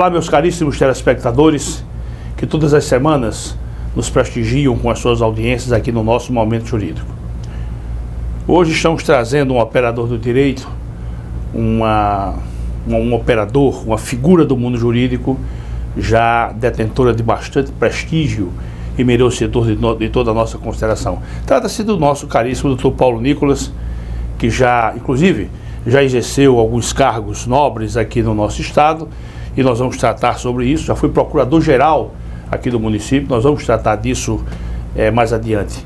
Olá, meus caríssimos telespectadores, que todas as semanas nos prestigiam com as suas audiências aqui no nosso Momento Jurídico. Hoje estamos trazendo um operador do direito, um operador, uma figura do mundo jurídico, já detentora de bastante prestígio e merecedor de toda a nossa consideração. Trata-se do nosso caríssimo Dr. Paulo Nicolas, que já, inclusive, já exerceu alguns cargos nobres aqui no nosso estado, e nós vamos tratar sobre isso. Já foi procurador-geral aqui do município, nós vamos tratar disso mais adiante.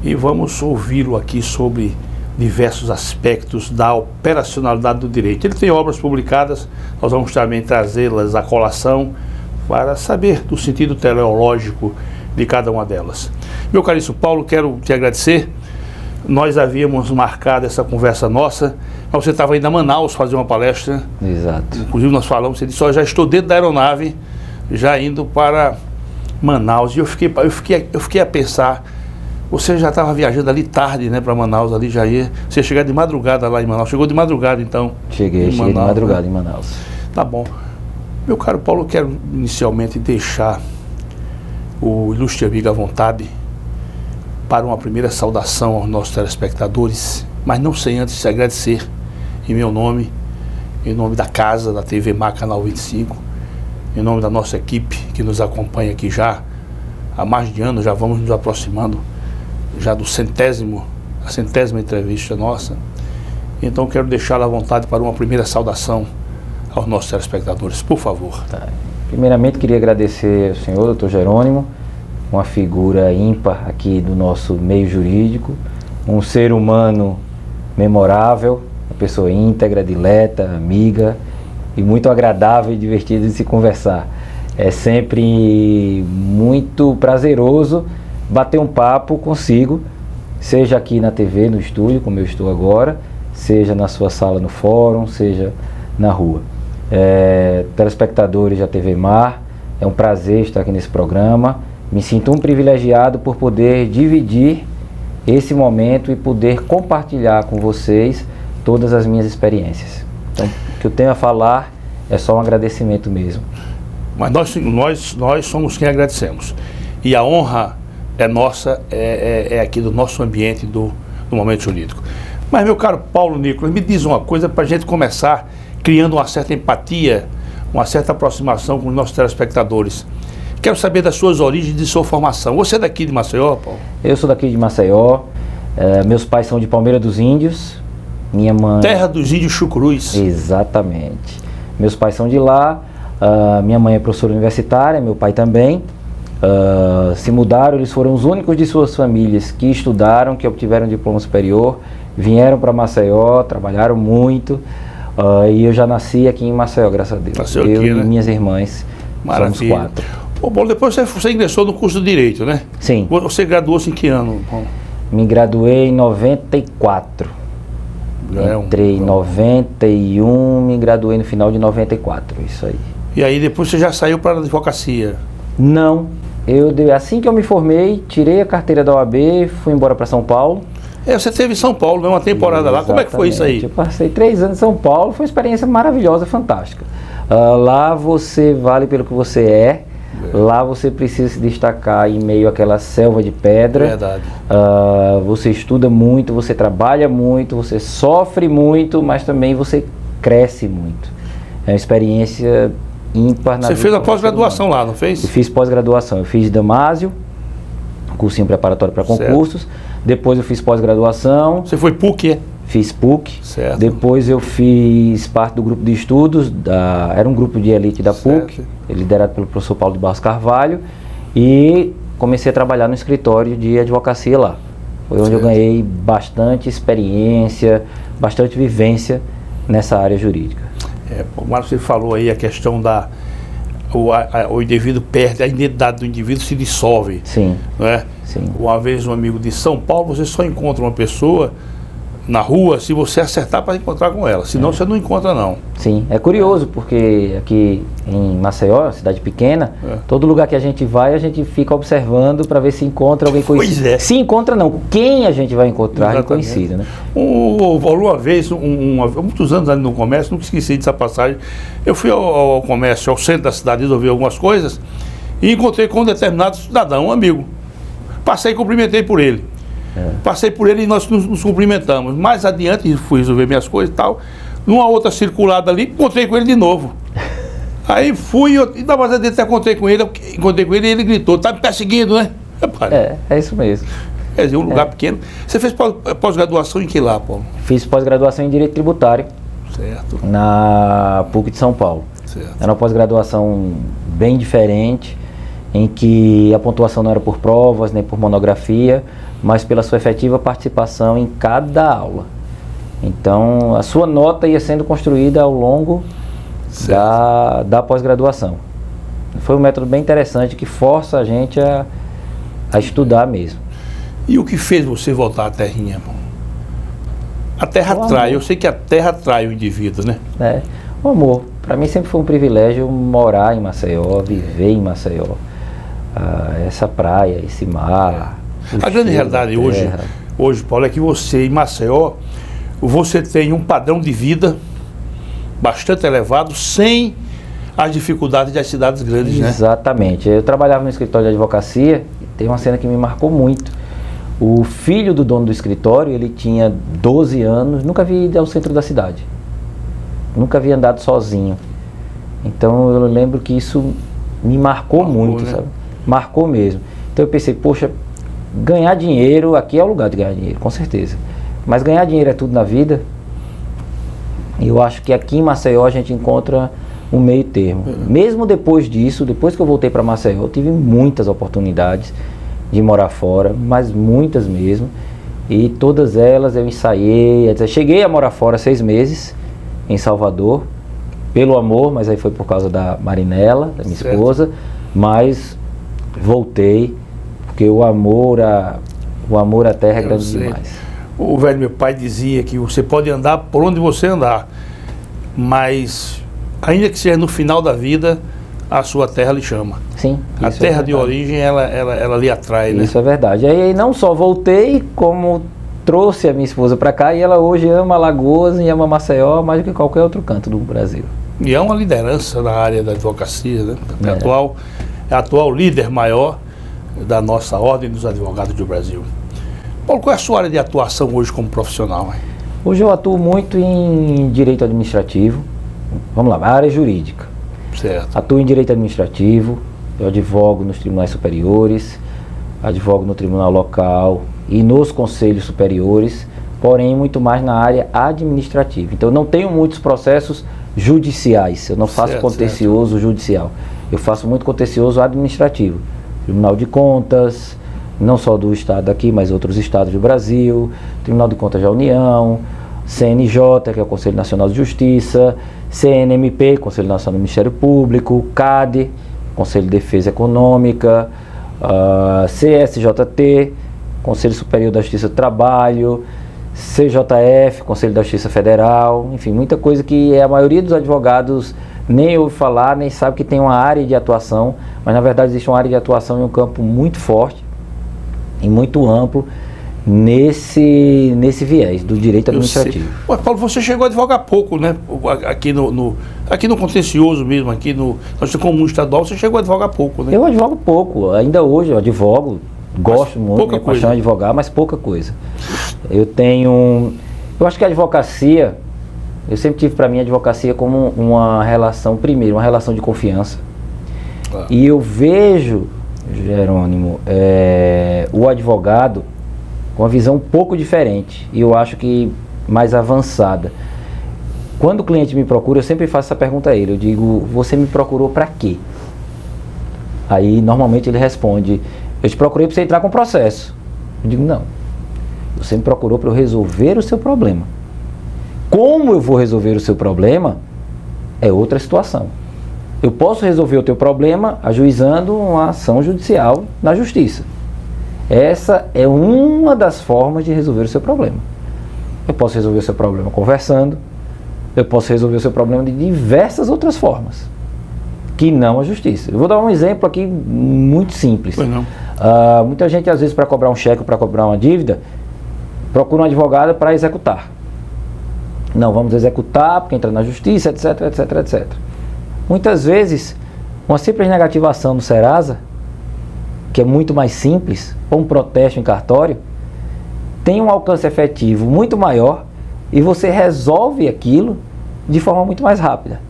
E vamos ouvi-lo aqui sobre diversos aspectos da operacionalidade do direito. Ele tem obras publicadas, nós vamos também trazê-las à colação para saber do sentido teleológico de cada uma delas. Meu caríssimo Paulo, quero te agradecer. Nós havíamos marcado essa conversa nossa, mas você estava indo a Manaus fazer uma palestra. Exato. Inclusive nós falamos, você disse, já estou dentro da aeronave, já indo para Manaus. E eu fiquei a pensar, você já estava viajando ali tarde, né, para Manaus, ali já ia, você ia chegar de madrugada lá em Manaus. Chegou de madrugada então? Cheguei de madrugada, né? Em Manaus. Tá bom. Meu caro Paulo, eu quero inicialmente deixar o ilustre amigo à vontade para uma primeira saudação aos nossos telespectadores, mas não sem antes te agradecer em meu nome, em nome da casa, da TV Mar Canal 25, em nome da nossa equipe que nos acompanha aqui já há mais de anos, já vamos nos aproximando já do a centésima entrevista nossa. Então quero deixá-la à vontade para uma primeira saudação aos nossos telespectadores, por favor. Tá. Primeiramente queria agradecer ao senhor, doutor Jerônimo, uma figura ímpar aqui do nosso meio jurídico, um ser humano memorável, uma pessoa íntegra, dileta, amiga e muito agradável e divertido de se conversar. É sempre muito prazeroso bater um papo consigo, seja aqui na TV, no estúdio, como eu estou agora, seja na sua sala no fórum, seja na rua. Telespectadores da TV Mar, é um prazer estar aqui nesse programa. Me sinto um privilegiado por poder dividir esse momento e poder compartilhar com vocês todas as minhas experiências. Então, o que eu tenho a falar é só um agradecimento mesmo. Mas nós somos quem agradecemos. E a honra é nossa, é aqui do nosso ambiente, do Momento Jurídico. Mas, meu caro Paulo Nicolas, me diz uma coisa para a gente começar criando uma certa empatia, uma certa aproximação com os nossos telespectadores. Quero saber das suas origens e de sua formação. Você é daqui de Maceió, Paulo? Eu sou daqui de Maceió. Meus pais são de Palmeira dos Índios. Minha mãe... Terra dos Índios Chucruz. Exatamente. Meus pais são de lá. Minha mãe é professora universitária, meu pai também. Se mudaram, eles foram os únicos de suas famílias que estudaram, que obtiveram diploma superior. Vieram para Maceió, trabalharam muito. E eu já nasci aqui em Maceió, graças a Deus. Nasceu eu aqui, e né? minhas irmãs. Maravilha. Somos 4. Bom, depois você ingressou no curso de Direito, né? Sim. Você graduou-se em que ano, Paulo? Me graduei em 94. Entrei em 91, me graduei no final de 94, isso aí. E aí depois você já saiu para a advocacia? Não. Assim que eu me formei, tirei a carteira da OAB, fui embora para São Paulo. Você esteve em São Paulo, né? Uma temporada lá. Como é que foi isso aí? Eu passei 3 anos em São Paulo, foi uma experiência maravilhosa, fantástica. Lá você vale pelo que você é. Lá você precisa se destacar em meio àquela selva de pedra. Verdade. Você estuda muito, você trabalha muito, você sofre muito, mas também você cresce muito. É uma experiência ímpar na vida. Você fez a pós-graduação lá, não fez? Eu fiz pós-graduação. Eu fiz Damásio, cursinho preparatório para concursos. Certo. Depois eu fiz pós-graduação. Você foi PUC, é? Fiz PUC. Certo. Depois eu fiz parte do grupo de estudos, era um grupo de elite da PUC, liderado pelo professor Paulo de Barros Carvalho, e comecei a trabalhar no escritório de advocacia lá. Foi onde eu ganhei bastante experiência, bastante vivência nessa área jurídica. O Marcos, você falou aí a questão o indivíduo perde, a identidade do indivíduo se dissolve. Sim. Não é? Sim. Uma vez um amigo de São Paulo, você só encontra uma pessoa na rua se você acertar para encontrar com ela, senão você não encontra não. Sim, é curioso porque aqui em Maceió, cidade pequena, todo lugar que a gente vai, a gente fica observando para ver se encontra alguém conhecido. Pois é. Se encontra não, quem a gente vai encontrar Exatamente. reconhecido, né? Uma vez, muitos anos ali no comércio, nunca esqueci dessa passagem, eu fui ao comércio, ao centro da cidade, resolver algumas coisas e encontrei com um determinado cidadão, um amigo. Passei e cumprimentei por ele. Passei por ele e nós nos cumprimentamos. Mais adiante, fui resolver minhas coisas e tal. Numa outra circulada ali, encontrei com ele de novo. Aí fui, e da mais adiante encontrei com ele e ele gritou, tá me perseguindo, né? É isso mesmo. Quer dizer, um lugar pequeno. Você fez pós-graduação em que lá, Paulo? Fiz pós-graduação em Direito Tributário. Certo. Na PUC de São Paulo. Certo. Era uma pós-graduação bem diferente, em que a pontuação não era por provas, nem por monografia, mas pela sua efetiva participação em cada aula. Então, a sua nota ia sendo construída ao longo da pós-graduação. Foi um método bem interessante que força a gente a estudar mesmo. E o que fez você voltar à terrinha, irmão? A terra atrai, eu sei que a terra atrai o indivíduo, né? O amor. Para mim sempre foi um privilégio morar em Maceió, viver em Maceió. Essa praia, esse mar. A grande realidade hoje, Paulo, é que você em Maceió, você tem um padrão de vida bastante elevado, sem as dificuldades das cidades grandes, né? Exatamente. Eu trabalhava no escritório de advocacia e tem uma cena que me marcou muito. O filho do dono do escritório, ele tinha 12 anos, nunca havia ido ao centro da cidade. Nunca havia andado sozinho. Então eu lembro que isso me marcou muito, né? Sabe? Marcou mesmo. Então eu pensei, poxa, ganhar dinheiro, aqui é o lugar de ganhar dinheiro, com certeza. Mas ganhar dinheiro é tudo na vida. E eu acho que aqui em Maceió a gente encontra um meio termo. Mesmo depois disso, depois que eu voltei para Maceió, eu tive muitas oportunidades de morar fora, mas muitas mesmo. E todas elas eu ensaiei. Cheguei a morar fora 6 meses, em Salvador, pelo amor, mas aí foi por causa da Marinela, da minha esposa. Mas voltei, porque o amor à terra é grande demais. O velho meu pai dizia que você pode andar por onde você andar, mas ainda que seja no final da vida, a sua terra lhe chama. Sim. A terra de origem, ela lhe atrai, né? Isso é verdade. Aí não só voltei, como trouxe a minha esposa para cá, e ela hoje ama Alagoas e ama Maceió mais do que qualquer outro canto do Brasil. E é uma liderança na área da advocacia, né? É a atual líder maior da nossa Ordem dos Advogados do Brasil. Paulo, qual é a sua área de atuação hoje como profissional? Hein? Hoje eu atuo muito em direito administrativo. Vamos lá, área jurídica. Certo. Atuo em direito administrativo, eu advogo nos tribunais superiores, advogo no tribunal local e nos conselhos superiores, porém muito mais na área administrativa. Então eu não tenho muitos processos judiciais, eu não faço contencioso judicial, eu faço muito contencioso administrativo. Tribunal de Contas, não só do estado aqui, mas outros estados do Brasil, Tribunal de Contas da União, CNJ, que é o Conselho Nacional de Justiça, CNMP, Conselho Nacional do Ministério Público, CADE, Conselho de Defesa Econômica, CSJT, Conselho Superior da Justiça do Trabalho, CJF, Conselho da Justiça Federal, enfim, muita coisa que a maioria dos advogados nem ouve falar, nem sabe que tem uma área de atuação, mas na verdade existe uma área de atuação em um campo muito forte e muito amplo nesse viés do direito administrativo. Ué, Paulo, você chegou a advogar pouco, né? Aqui no contencioso mesmo, aqui no comum estadual, você chegou a advogar pouco, né? Eu advogo pouco, ainda hoje eu advogo, gosto muito, minha paixão é advogar, mas pouca coisa. Eu acho que a advocacia, eu sempre tive para mim a advocacia como uma relação, primeiro, uma relação de confiança. E eu vejo, Jerônimo, o advogado com uma visão um pouco diferente, e eu acho que mais avançada. Quando o cliente me procura, eu sempre faço essa pergunta a ele, eu digo, você me procurou para quê? Aí normalmente ele responde, eu te procurei para você entrar com processo. Eu digo, não, você me procurou para eu resolver o seu problema. Como eu vou resolver o seu problema é outra situação. Eu posso resolver o teu problema ajuizando uma ação judicial na justiça. Essa é uma das formas de resolver o seu problema. Eu posso resolver o seu problema conversando, eu posso resolver o seu problema de diversas outras formas, que não a justiça. Eu vou dar um exemplo aqui muito simples. Pois não. Muita gente, às vezes, para cobrar um cheque ou para cobrar uma dívida, procura um advogado para executar. Não, vamos executar porque entra na justiça, etc, etc, etc. Muitas vezes, uma simples negativação no Serasa, que é muito mais simples, ou um protesto em cartório, tem um alcance efetivo muito maior e você resolve aquilo de forma muito mais rápida.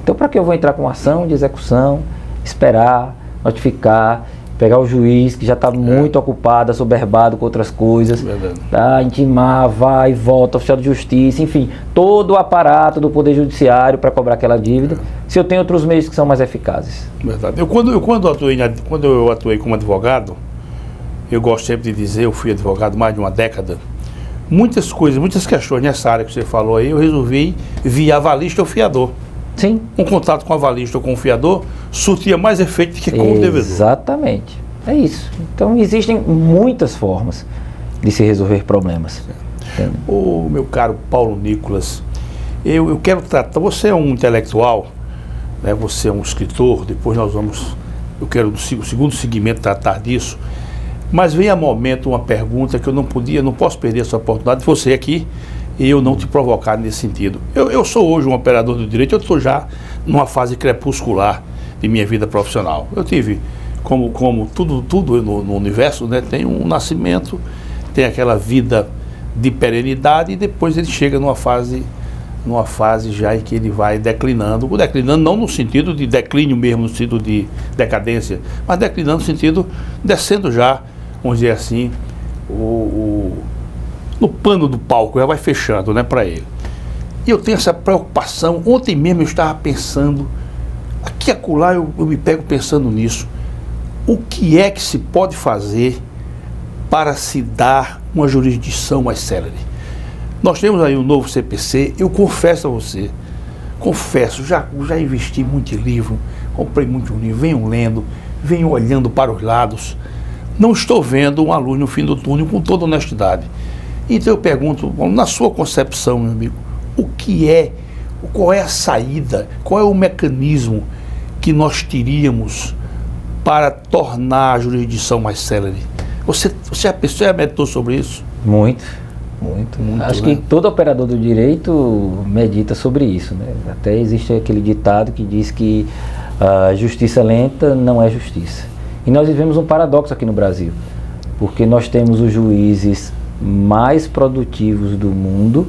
Então, para que eu vou entrar com uma ação de execução, esperar, notificar, pegar o juiz que já está muito ocupado, assoberbado com outras coisas, tá? Intimar, vai e volta, oficial de justiça, enfim, todo o aparato do Poder Judiciário para cobrar aquela dívida, se eu tenho outros meios que são mais eficazes. Verdade. Quando eu atuei como advogado, eu gosto sempre de dizer, eu fui advogado mais de uma década, muitas coisas, muitas questões nessa área que você falou aí, eu resolvi via avalista ou fiador. Sim. Um contato com o avalista ou com o fiador surtia mais efeito do que com o devedor. Exatamente. É isso. Então existem muitas formas de se resolver problemas. Ô, meu caro Paulo Nicolas, eu quero tratar, você é um intelectual, né, você é um escritor, depois eu quero o segundo segmento tratar disso, mas vem a momento uma pergunta que eu não posso perder essa oportunidade de você aqui, e eu não te provocar nesse sentido. Eu sou hoje um operador do direito, eu estou já numa fase crepuscular de minha vida profissional. Eu tive, como tudo no universo, né, tem um nascimento, tem aquela vida de perenidade e depois ele chega numa fase já em que ele vai declinando não no sentido de declínio mesmo, no sentido de decadência, mas declinando no sentido, descendo já, vamos dizer assim, no pano do palco, já vai fechando, né, para ele. E eu tenho essa preocupação. Ontem mesmo eu estava pensando, aqui e acolá eu me pego pensando nisso. O que é que se pode fazer para se dar uma jurisdição mais célere? Nós temos aí um novo CPC, eu confesso a você, já investi muito em livro, comprei muito livro, venho lendo, venho olhando para os lados, não estou vendo uma luz no fim do túnel, com toda honestidade. Então eu pergunto, na sua concepção, meu amigo, qual é a saída, qual é o mecanismo que nós teríamos para tornar a jurisdição mais célere? Você já meditou sobre isso? Muito. Acho, né? que todo operador do direito medita sobre isso, né? Até existe aquele ditado que diz que a justiça lenta não é justiça. E nós vivemos um paradoxo aqui no Brasil, porque nós temos os juízes mais produtivos do mundo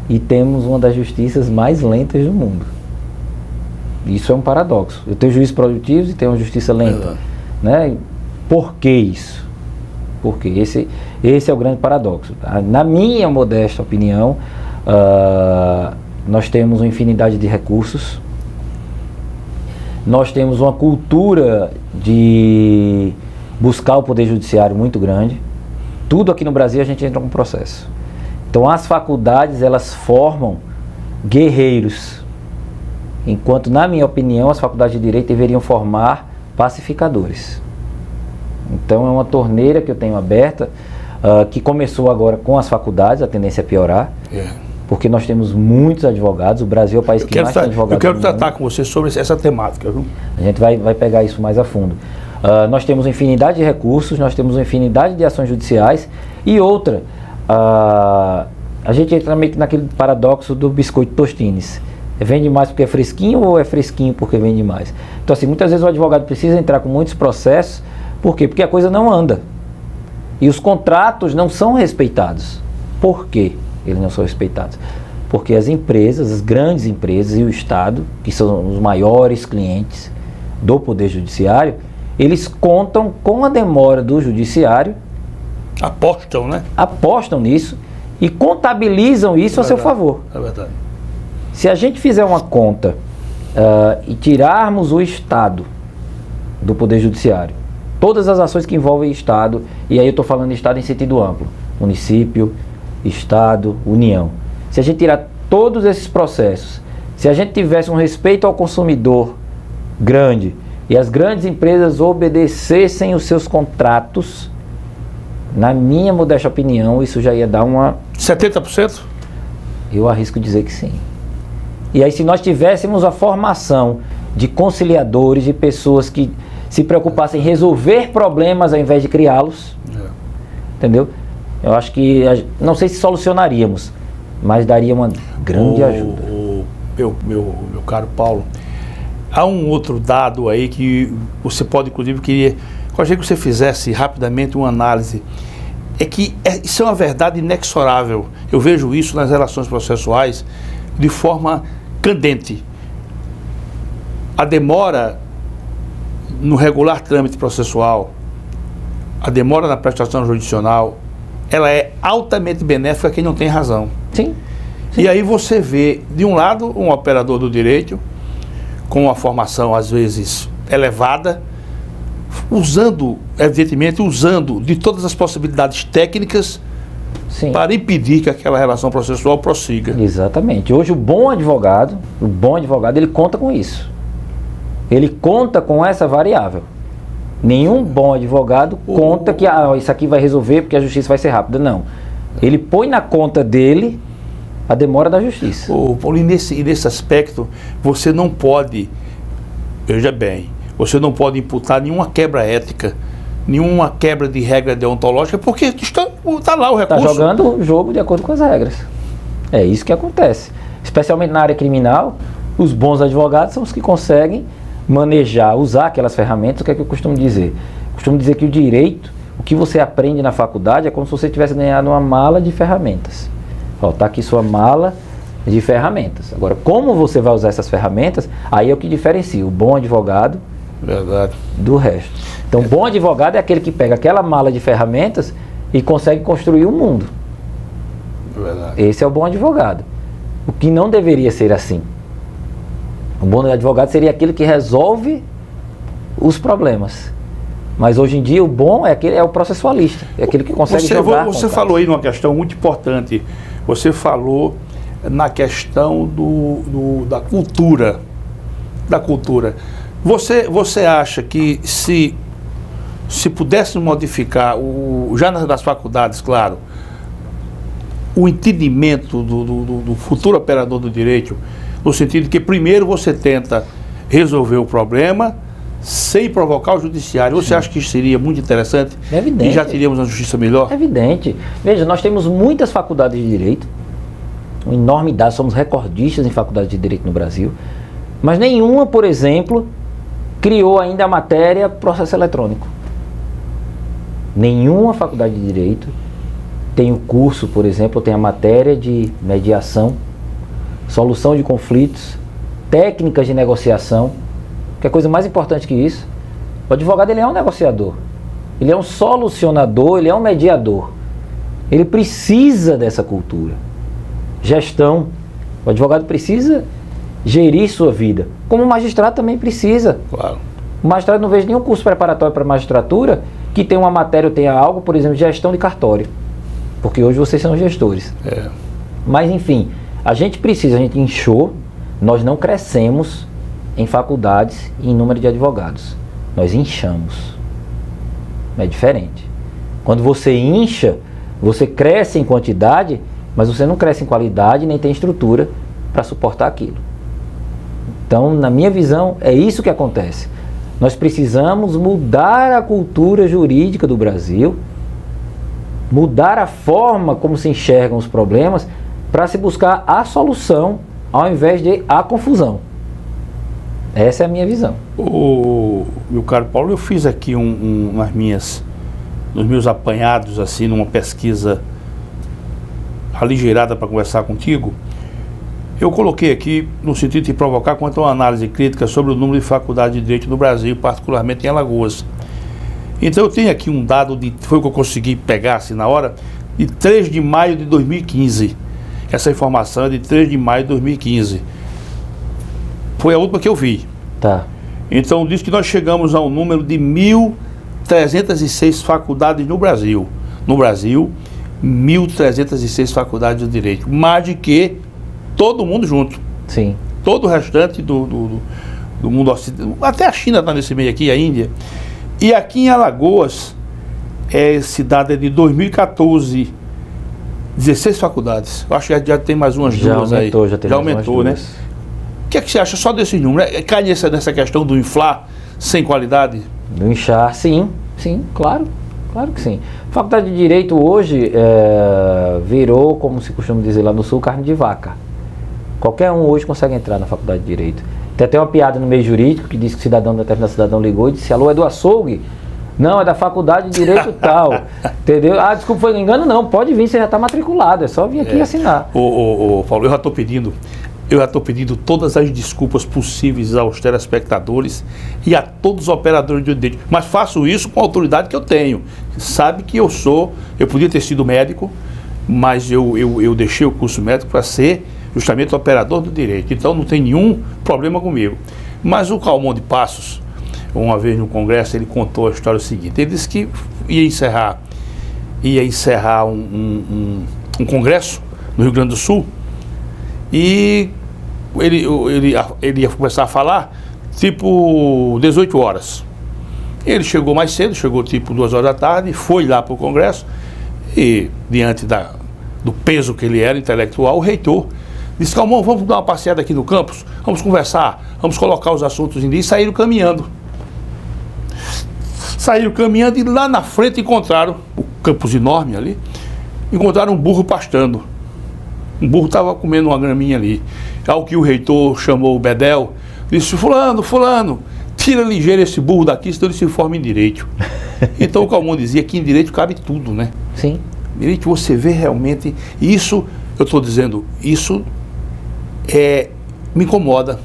e temos uma das justiças mais lentas do mundo. Isso é um paradoxo. Eu tenho juízes produtivos e tenho uma justiça lenta, né? Por que isso? Porque esse é o grande paradoxo. Na minha modesta opinião, nós temos uma infinidade de recursos, nós temos uma cultura de buscar o poder judiciário muito grande. Tudo aqui no Brasil a gente entra com processo. Então as faculdades, elas formam guerreiros, enquanto, na minha opinião, as faculdades de direito deveriam formar pacificadores. Então é uma torneira que eu tenho aberta, que começou agora com as faculdades, a tendência é piorar, porque nós temos muitos advogados, o Brasil é o país que mais tem advogados. Eu quero tratar com você sobre essa temática, viu? A gente vai pegar isso mais a fundo. Nós temos uma infinidade de recursos, nós temos uma infinidade de ações judiciais e outra, a gente entra meio que naquele paradoxo do biscoito Tostines. Vende mais porque é fresquinho ou é fresquinho porque vende mais? Então, assim, muitas vezes o advogado precisa entrar com muitos processos. Por quê? Porque a coisa não anda. E os contratos não são respeitados. Por quê eles não são respeitados? Porque as empresas, as grandes empresas e o Estado, que são os maiores clientes do Poder Judiciário, eles contam com a demora do Judiciário. Apostam, né? Apostam nisso e contabilizam isso a seu favor. É verdade. Se a gente fizer uma conta e tirarmos o Estado do Poder Judiciário, todas as ações que envolvem Estado, e aí eu estou falando de Estado em sentido amplo, município, Estado, União. Se a gente tirar todos esses processos, se a gente tivesse um respeito ao consumidor grande, e as grandes empresas obedecessem os seus contratos, Na minha modesta opinião, isso já ia dar uma... 70%? Eu arrisco dizer que sim. E aí, se nós tivéssemos a formação de conciliadores, de pessoas que se preocupassem em resolver problemas ao invés de criá-los, entendeu? Eu acho que, não sei se solucionaríamos, mas daria uma grande ajuda. Meu caro Paulo, há um outro dado aí que você pode, inclusive, gostaria que você fizesse rapidamente uma análise. É que isso é uma verdade inexorável. Eu vejo isso nas relações processuais de forma candente. A demora no regular trâmite processual, a demora na prestação jurisdicional, ela é altamente benéfica a quem não tem razão. Sim. E aí você vê, de um lado, um operador do direito, com uma formação às vezes elevada, evidentemente usando de todas as possibilidades técnicas, sim, para impedir que aquela relação processual prossiga. Exatamente. Hoje o bom advogado, ele conta com isso. Ele conta com essa variável. Nenhum bom advogado conta que isso aqui vai resolver porque a justiça vai ser rápida. Não. Ele põe na conta dele a demora da justiça. Paulo, e nesse aspecto, você não pode, veja bem, você não pode imputar nenhuma quebra ética, nenhuma quebra de regra deontológica, porque está lá o recurso. Está jogando o jogo de acordo com as regras. É isso que acontece. Especialmente na área criminal, os bons advogados são os que conseguem manejar, usar aquelas ferramentas. O que é que eu costumo dizer? Eu costumo dizer que o direito, o que você aprende na faculdade é como se você tivesse ganhado uma mala de ferramentas. Está aqui sua mala de ferramentas. Agora, como você vai usar essas ferramentas, aí é o que diferencia o bom advogado do resto. Então, o bom advogado é aquele que pega aquela mala de ferramentas e consegue construir um mundo. Esse é o bom advogado. O que não deveria ser assim. O bom advogado seria aquele que resolve os problemas. Mas hoje em dia o bom é o processualista, é aquele que consegue jogar. Você falou aí numa questão muito importante. Você falou na questão da cultura. Você acha que se pudesse modificar, já nas faculdades, claro, o entendimento do futuro operador do direito, no sentido que primeiro você tenta resolver o problema sem provocar o judiciário. Você acha que isso seria muito interessante? É evidente. E já teríamos uma justiça melhor? É evidente. Veja, nós temos muitas faculdades de direito, uma enormidade, somos recordistas em faculdades de direito no Brasil, mas nenhuma, por exemplo, criou ainda a matéria processo eletrônico. Nenhuma faculdade de direito tem o curso, por exemplo, tem a matéria de mediação, solução de conflitos, técnicas de negociação. Que é coisa mais importante que isso. O advogado, ele é um negociador, ele é um solucionador, ele é um mediador. Ele precisa dessa cultura. Gestão. O advogado precisa gerir sua vida. Como o magistrado também precisa. Claro. O magistrado, não vejo nenhum curso preparatório para magistratura que tenha uma matéria ou tenha algo, por exemplo, gestão de cartório. Porque hoje vocês são gestores. Mas enfim, a gente inchou, nós não crescemos em faculdades e em número de advogados. Nós inchamos. É diferente. Quando você incha, você cresce em quantidade, mas você não cresce em qualidade nem tem estrutura para suportar aquilo. Então, na minha visão, é isso que acontece. Nós precisamos mudar a cultura jurídica do Brasil, mudar a forma como se enxergam os problemas para se buscar a solução ao invés de a confusão. Essa é a minha visão. Meu caro Paulo, eu fiz aqui nos meus apanhados, assim, numa pesquisa aligeirada para conversar contigo. Eu coloquei aqui, no sentido de provocar quanto a uma análise crítica sobre o número de faculdades de direito no Brasil, particularmente em Alagoas. Então eu tenho aqui um dado, foi o que eu consegui pegar assim na hora, de 3 de maio de 2015. Essa informação é de 3 de maio de 2015. Foi a última que eu vi. Tá. Então diz que nós chegamos ao número de 1.306 faculdades no Brasil. No Brasil, 1.306 faculdades de direito. Mais de que todo mundo junto. Sim. Todo o restante do mundo ocidental. Até a China está nesse meio aqui, a Índia. E aqui em Alagoas, Esse dado é de 2014, 16 faculdades. Eu acho que já tem mais umas duas aí. Já aumentou, né? O que é que você acha só desse número? Cai nessa questão do inflar sem qualidade? Do inchar, sim, claro que sim. Faculdade de Direito hoje virou, como se costuma dizer lá no Sul, carne de vaca. Qualquer um hoje consegue entrar na Faculdade de Direito. Tem até uma piada no meio jurídico que diz que determinado cidadão ligou e disse: alô, é do açougue? Não, é da Faculdade de Direito tal. Entendeu? Ah, desculpa, foi um engano? Não, pode vir, você já está matriculado, é só vir aqui assinar. Paulo, eu já estou pedindo todas as desculpas possíveis aos telespectadores e a todos os operadores de direito, mas faço isso com a autoridade que eu tenho. Sabe que eu podia ter sido médico, mas eu deixei o curso médico para ser justamente operador do direito, então não tem nenhum problema comigo. Mas o Calmon de Passos, uma vez no congresso, ele contou a história seguinte: ele disse que ia encerrar um congresso no Rio Grande do Sul, e ele ia começar a falar tipo 18 horas. Ele chegou mais cedo, chegou tipo 2 horas da tarde, foi lá para o congresso e, diante do peso que ele era intelectual, o reitor disse: Calmon, vamos dar uma passeada aqui no campus, vamos conversar, vamos colocar os assuntos em dia. E saíram caminhando e lá na frente encontraram o campus enorme ali, encontraram um burro pastando. Um burro estava comendo uma graminha ali. Ao que o reitor chamou o bedel, disse: fulano, tira ligeiro esse burro daqui, senão ele se forma em direito. Então o Calmon dizia que em direito cabe tudo, né? Sim. Direito você vê realmente, isso, eu estou dizendo, isso me incomoda.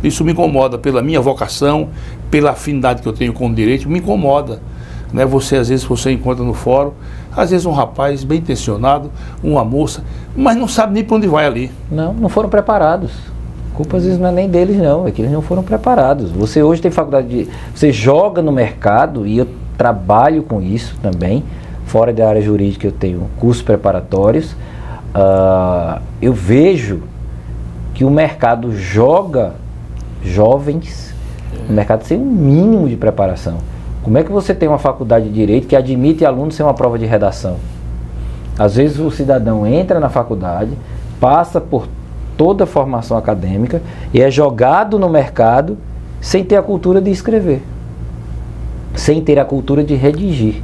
Isso me incomoda pela minha vocação, pela afinidade que eu tenho com o direito, me incomoda. Né? Às vezes você encontra no fórum, às vezes um rapaz bem intencionado, uma moça, mas não sabe nem para onde vai ali. Não foram preparados. A culpa às vezes não é nem deles não, é que eles não foram preparados. Você hoje tem faculdade você joga no mercado, e eu trabalho com isso também, fora da área jurídica eu tenho cursos preparatórios, eu vejo que o mercado joga jovens no mercado sem um mínimo de preparação. Como é que você tem uma faculdade de Direito que admite alunos sem uma prova de redação? Às vezes o cidadão entra na faculdade, passa por toda a formação acadêmica e é jogado no mercado sem ter a cultura de escrever, sem ter a cultura de redigir.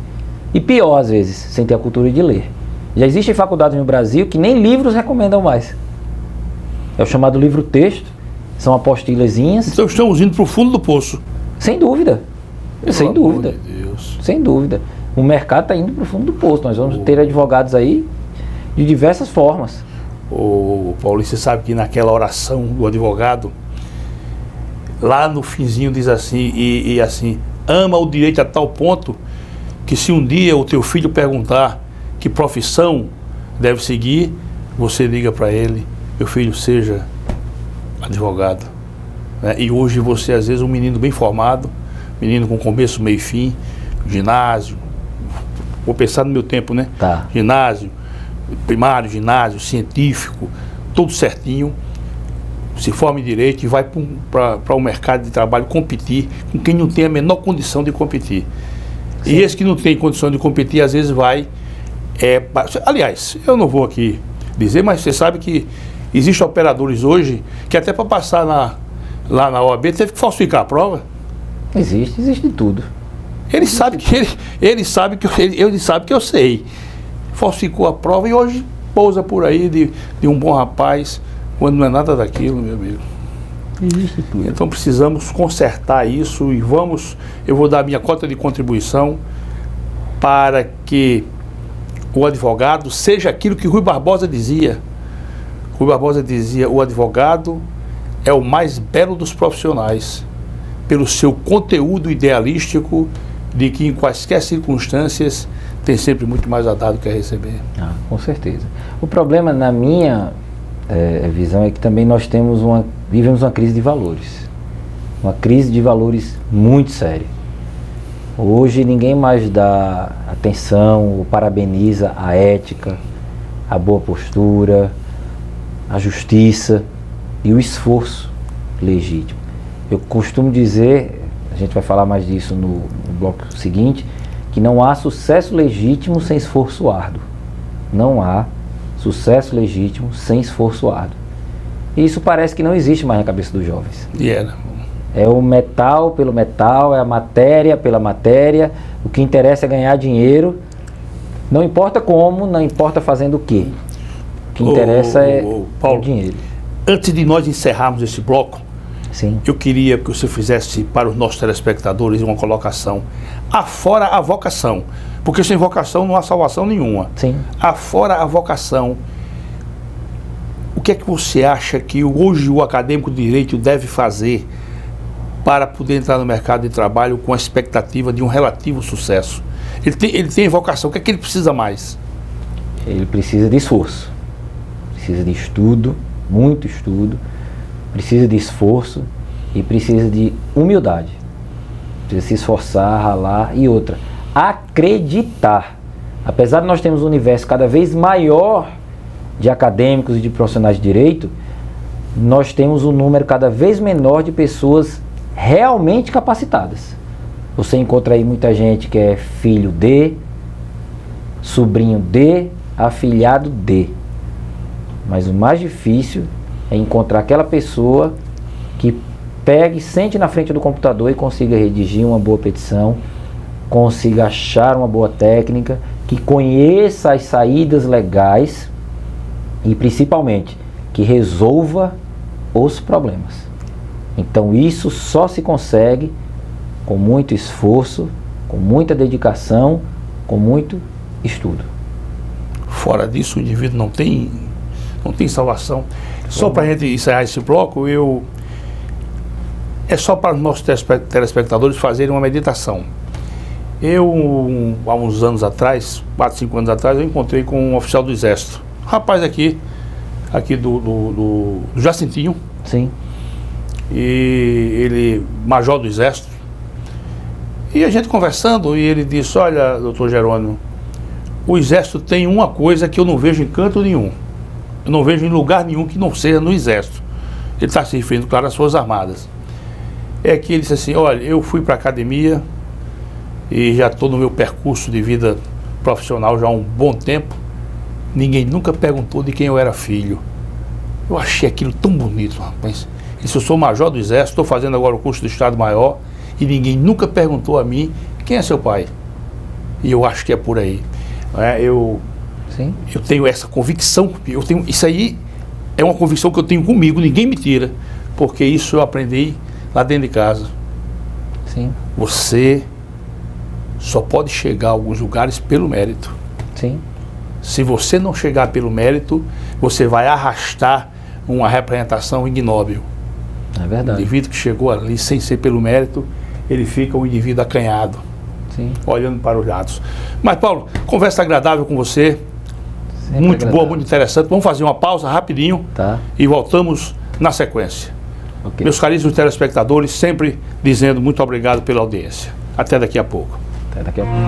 E pior, às vezes, sem ter a cultura de ler. Já existem faculdades no Brasil que nem livros recomendam mais. É o chamado livro-texto, são apostilazinhas. Então estamos indo para o fundo do poço. Sem dúvida. Sem dúvida. Meu Deus. Sem dúvida. O mercado está indo para o fundo do poço. Nós vamos ter advogados aí de diversas formas. Paulo, você sabe que naquela oração do advogado, lá no finzinho diz assim, e assim: ama o direito a tal ponto que se um dia o teu filho perguntar que profissão deve seguir, você diga para ele: meu filho, seja advogado. Né? E hoje você, às vezes, um menino bem formado, menino com começo, meio e fim, ginásio, vou pensar no meu tempo, né? Tá. Ginásio, primário, ginásio, científico, tudo certinho, se forma em direito e vai para o mercado de trabalho competir com quem não tem a menor condição de competir. Sim. E esse que não tem condição de competir, às vezes vai... aliás, eu não vou aqui dizer, mas você sabe que existem operadores hoje que até para passar lá na OAB teve que falsificar a prova. Existe de tudo. Ele sabe que eu sei. Falsificou a prova e hoje pousa por aí de um bom rapaz, quando não é nada daquilo, meu amigo. Existe tudo. Então precisamos consertar isso e eu vou dar a minha cota de contribuição para que o advogado seja aquilo que Rui Barbosa dizia. Rui Barbosa dizia: o advogado é o mais belo dos profissionais, pelo seu conteúdo idealístico, de que em quaisquer circunstâncias tem sempre muito mais a dar do que a receber. Com certeza. O problema, na minha visão, é que também nós vivemos uma crise de valores. Uma crise de valores muito séria. Hoje ninguém mais dá atenção ou parabeniza a ética, a boa postura, a justiça e o esforço legítimo. Eu costumo dizer, a gente vai falar mais disso no bloco seguinte, que não há sucesso legítimo sem esforço árduo. Não há sucesso legítimo sem esforço árduo. E isso parece que não existe mais na cabeça dos jovens. É o metal pelo metal, é a matéria pela matéria. O que interessa é ganhar dinheiro. Não importa como, não importa fazendo o quê. O que interessa é Paulo, o dinheiro. Antes de nós encerrarmos esse bloco, Sim. eu queria que você fizesse para os nossos telespectadores uma colocação. Afora a vocação, porque sem vocação não há salvação nenhuma. Sim. Afora a vocação, o que é que você acha que hoje o acadêmico de direito deve fazer para poder entrar no mercado de trabalho com a expectativa de um relativo sucesso? Ele tem vocação, o que é que ele precisa mais? Ele precisa de esforço, precisa de estudo, muito estudo, precisa de esforço e precisa de humildade. Precisa se esforçar, ralar e outra, acreditar. Apesar de nós termos um universo cada vez maior de acadêmicos e de profissionais de direito, nós temos um número cada vez menor de pessoas realmente capacitadas. Você encontra aí muita gente que é filho de, sobrinho de, afilhado de. Mas o mais difícil é encontrar aquela pessoa que pegue, sente na frente do computador e consiga redigir uma boa petição, consiga achar uma boa técnica, que conheça as saídas legais e principalmente que resolva os problemas. Então isso só se consegue com muito esforço, com muita dedicação, com muito estudo. Fora disso, o indivíduo não tem salvação. Só para a gente encerrar esse bloco, é só para os nossos telespectadores fazerem uma meditação. Há uns anos atrás, 4, 5 anos atrás, eu encontrei com um oficial do Exército. Um rapaz aqui do Jacintinho. Sim. E ele, major do Exército. E a gente conversando, e ele disse: olha, doutor Jerônimo, o Exército tem uma coisa que eu não vejo em canto nenhum. Eu não vejo em lugar nenhum que não seja no Exército. Ele está se referindo, claro, às Forças Armadas. É que ele disse assim: olha, eu fui para a academia e já estou no meu percurso de vida profissional já há um bom tempo. Ninguém nunca perguntou de quem eu era filho. Eu achei aquilo tão bonito, rapaz. Ele disse: eu sou major do Exército, estou fazendo agora o curso do Estado Maior e ninguém nunca perguntou a mim quem é seu pai. E eu acho que é por aí. Eu tenho essa convicção, isso aí é uma convicção que eu tenho comigo, ninguém me tira, porque isso eu aprendi lá dentro de casa. Sim. Você só pode chegar a alguns lugares pelo mérito. Sim. Se você não chegar pelo mérito, você vai arrastar uma representação ignóbil. É verdade. O indivíduo que chegou ali sem ser pelo mérito, ele fica um indivíduo acanhado. Sim. Olhando para os lados. Mas, Paulo, conversa agradável com você. Sempre muito agradável. Boa, muito interessante. Vamos fazer uma pausa rapidinho, tá, e voltamos na sequência. Okay. Meus caríssimos telespectadores, sempre dizendo muito obrigado pela audiência. Até daqui a pouco. Até daqui a pouco.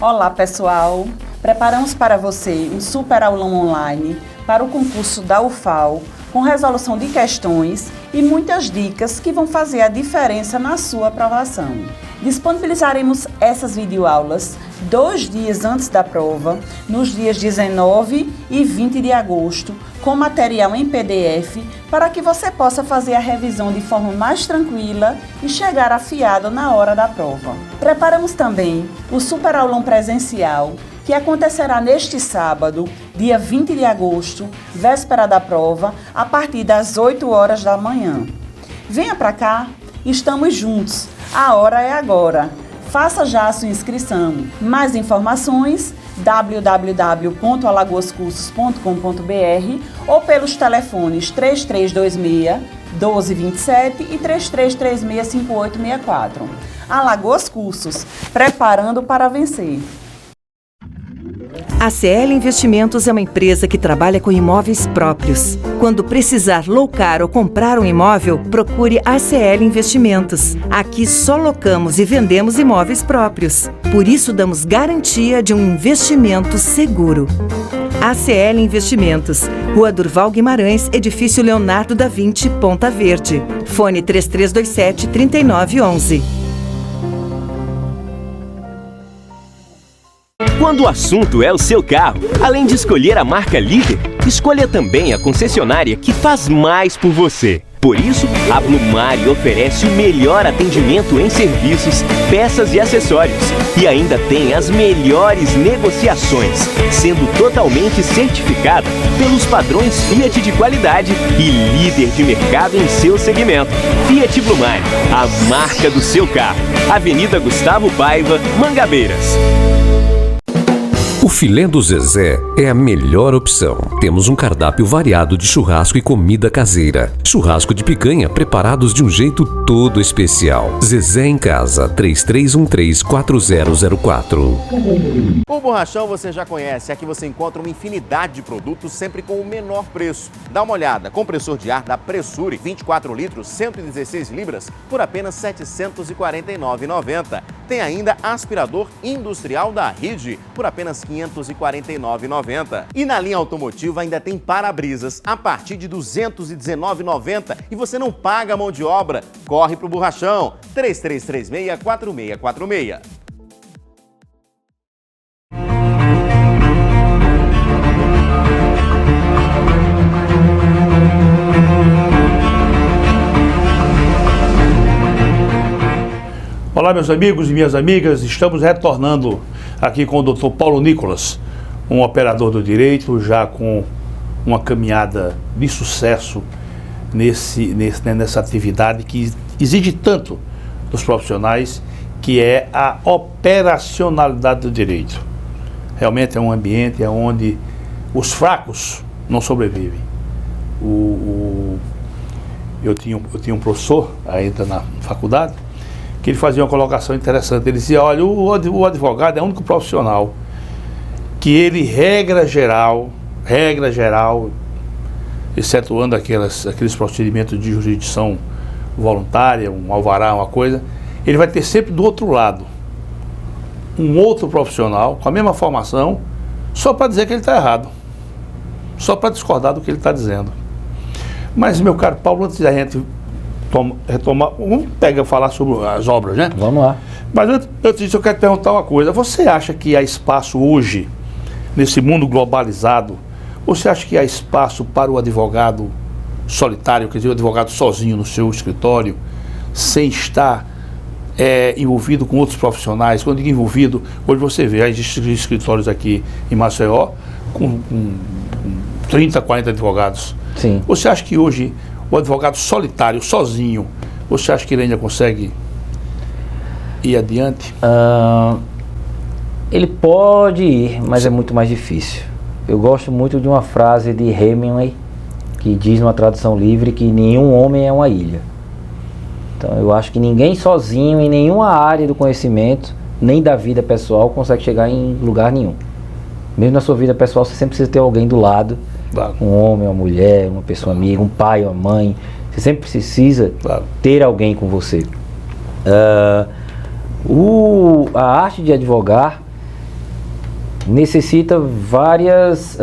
Olá, pessoal. Preparamos para você um super aulão online para o concurso da UFAL, com resolução de questões e muitas dicas que vão fazer a diferença na sua aprovação. Disponibilizaremos essas videoaulas 2 dias antes da prova, nos dias 19 e 20 de agosto, com material em PDF, para que você possa fazer a revisão de forma mais tranquila e chegar afiado na hora da prova. Preparamos também o super aulão presencial, que acontecerá neste sábado, dia 20 de agosto, véspera da prova, a partir das 8 horas da manhã. Venha para cá, estamos juntos, a hora é agora. Faça já a sua inscrição. Mais informações, www.alagoascursos.com.br ou pelos telefones 3326-1227 e 3336-5864. Alagoas Cursos, preparando para vencer. A CL Investimentos é uma empresa que trabalha com imóveis próprios. Quando precisar locar ou comprar um imóvel, procure a CL Investimentos. Aqui só locamos e vendemos imóveis próprios. Por isso, damos garantia de um investimento seguro. ACL Investimentos, Rua Durval Guimarães, Edifício Leonardo da Vinci, Ponta Verde. Fone 3327-3911. Quando o assunto é o seu carro, além de escolher a marca líder, escolha também a concessionária que faz mais por você. Por isso, a Blumari oferece o melhor atendimento em serviços, peças e acessórios. E ainda tem as melhores negociações, sendo totalmente certificada pelos padrões Fiat de qualidade e líder de mercado em seu segmento. Fiat Blumari, a marca do seu carro. Avenida Gustavo Paiva, Mangabeiras. O filé do Zezé é a melhor opção. Temos um cardápio variado de churrasco e comida caseira. Churrasco de picanha preparados de um jeito todo especial. Zezé em Casa, 3313-4004. O Borrachão você já conhece. Aqui você encontra uma infinidade de produtos sempre com o menor preço. Dá uma olhada. Compressor de ar da Pressure, 24 litros, 116 libras, por apenas R$ 749,90. Tem ainda aspirador industrial da Ride, por apenas R$ 549,90. E na linha automotiva ainda tem para-brisas a partir de R$ 219,90 e você não paga mão de obra. Corre pro Borrachão, 3336-4646. Olá, meus amigos e minhas amigas, estamos retornando aqui com o Dr. Paulo Nicolas, um operador do direito, já com uma caminhada de sucesso nessa atividade que exige tanto dos profissionais, que é a operacionalidade do direito. Realmente é um ambiente onde os fracos não sobrevivem. Eu tinha um professor ainda na faculdade, que ele fazia uma colocação interessante. Ele dizia, olha, o advogado é o único profissional que ele, regra geral, excetuando aqueles procedimentos de jurisdição voluntária, um alvará, uma coisa, ele vai ter sempre do outro lado um outro profissional com a mesma formação, só para dizer que ele está errado, só para discordar do que ele está dizendo. Mas, meu caro Paulo, antes da gente retomar, vamos falar sobre as obras, né? Vamos lá. Mas antes disso, eu quero te perguntar uma coisa. Você acha que há espaço hoje, nesse mundo globalizado, você acha que há espaço para o advogado solitário, quer dizer, o advogado sozinho no seu escritório, sem estar envolvido com outros profissionais? Quando digo envolvido, hoje você vê, existem escritórios aqui em Maceió com 30, 40 advogados. Sim. Você acha que hoje o advogado solitário, sozinho, você acha que ele ainda consegue ir adiante? Ele pode ir, mas é muito mais difícil. Eu gosto muito de uma frase de Hemingway, que diz numa tradução livre que nenhum homem é uma ilha. Então eu acho que ninguém sozinho, em nenhuma área do conhecimento, nem da vida pessoal, consegue chegar em lugar nenhum. Mesmo na sua vida pessoal, você sempre precisa ter alguém do lado. Claro. Um homem, uma mulher, uma pessoa amiga, um pai, uma mãe. Você sempre precisa ter alguém com você. A arte de advogar necessita várias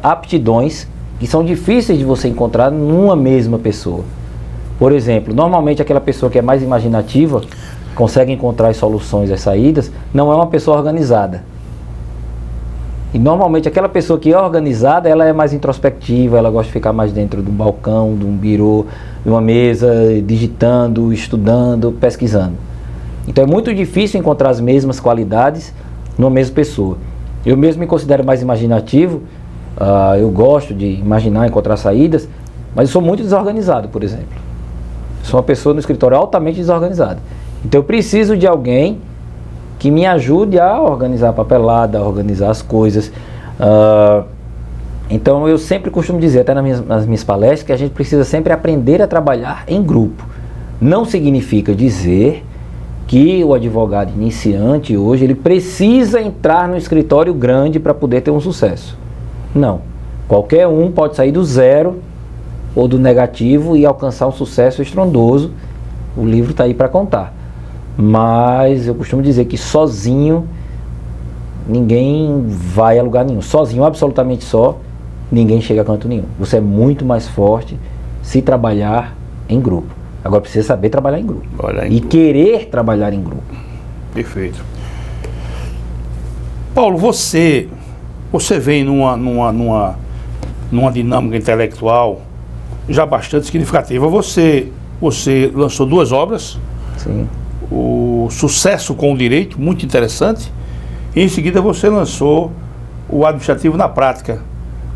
aptidões que são difíceis de você encontrar numa mesma pessoa. Por exemplo, normalmente aquela pessoa que é mais imaginativa, consegue encontrar as soluções, as saídas, não é uma pessoa organizada. E normalmente aquela pessoa que é organizada, ela é mais introspectiva, ela gosta de ficar mais dentro de um balcão, de um birô, de uma mesa, digitando, estudando, pesquisando. Então é muito difícil encontrar as mesmas qualidades numa mesma pessoa. Eu mesmo me considero mais imaginativo, eu gosto de imaginar, encontrar saídas, mas eu sou muito desorganizado, por exemplo. Sou uma pessoa no escritório altamente desorganizada. Então eu preciso de alguém que me ajude a organizar a papelada, a organizar as coisas. Então eu sempre costumo dizer, até nas minhas palestras, que a gente precisa sempre aprender a trabalhar em grupo. Não significa dizer que o advogado iniciante hoje, ele precisa entrar no escritório grande para poder ter um sucesso. Não. Qualquer um pode sair do zero ou do negativo e alcançar um sucesso estrondoso. O livro está aí para contar. Mas eu costumo dizer que sozinho ninguém vai a lugar nenhum. Sozinho, absolutamente só, ninguém chega a canto nenhum. Você é muito mais forte se trabalhar em grupo. Agora precisa saber trabalhar em grupo. Querer trabalhar em grupo. Perfeito. Paulo, você vem numa dinâmica intelectual já bastante significativa. Você lançou 2 obras. Sim. O Sucesso com o Direito, muito interessante. E em seguida você lançou o Administrativo na Prática.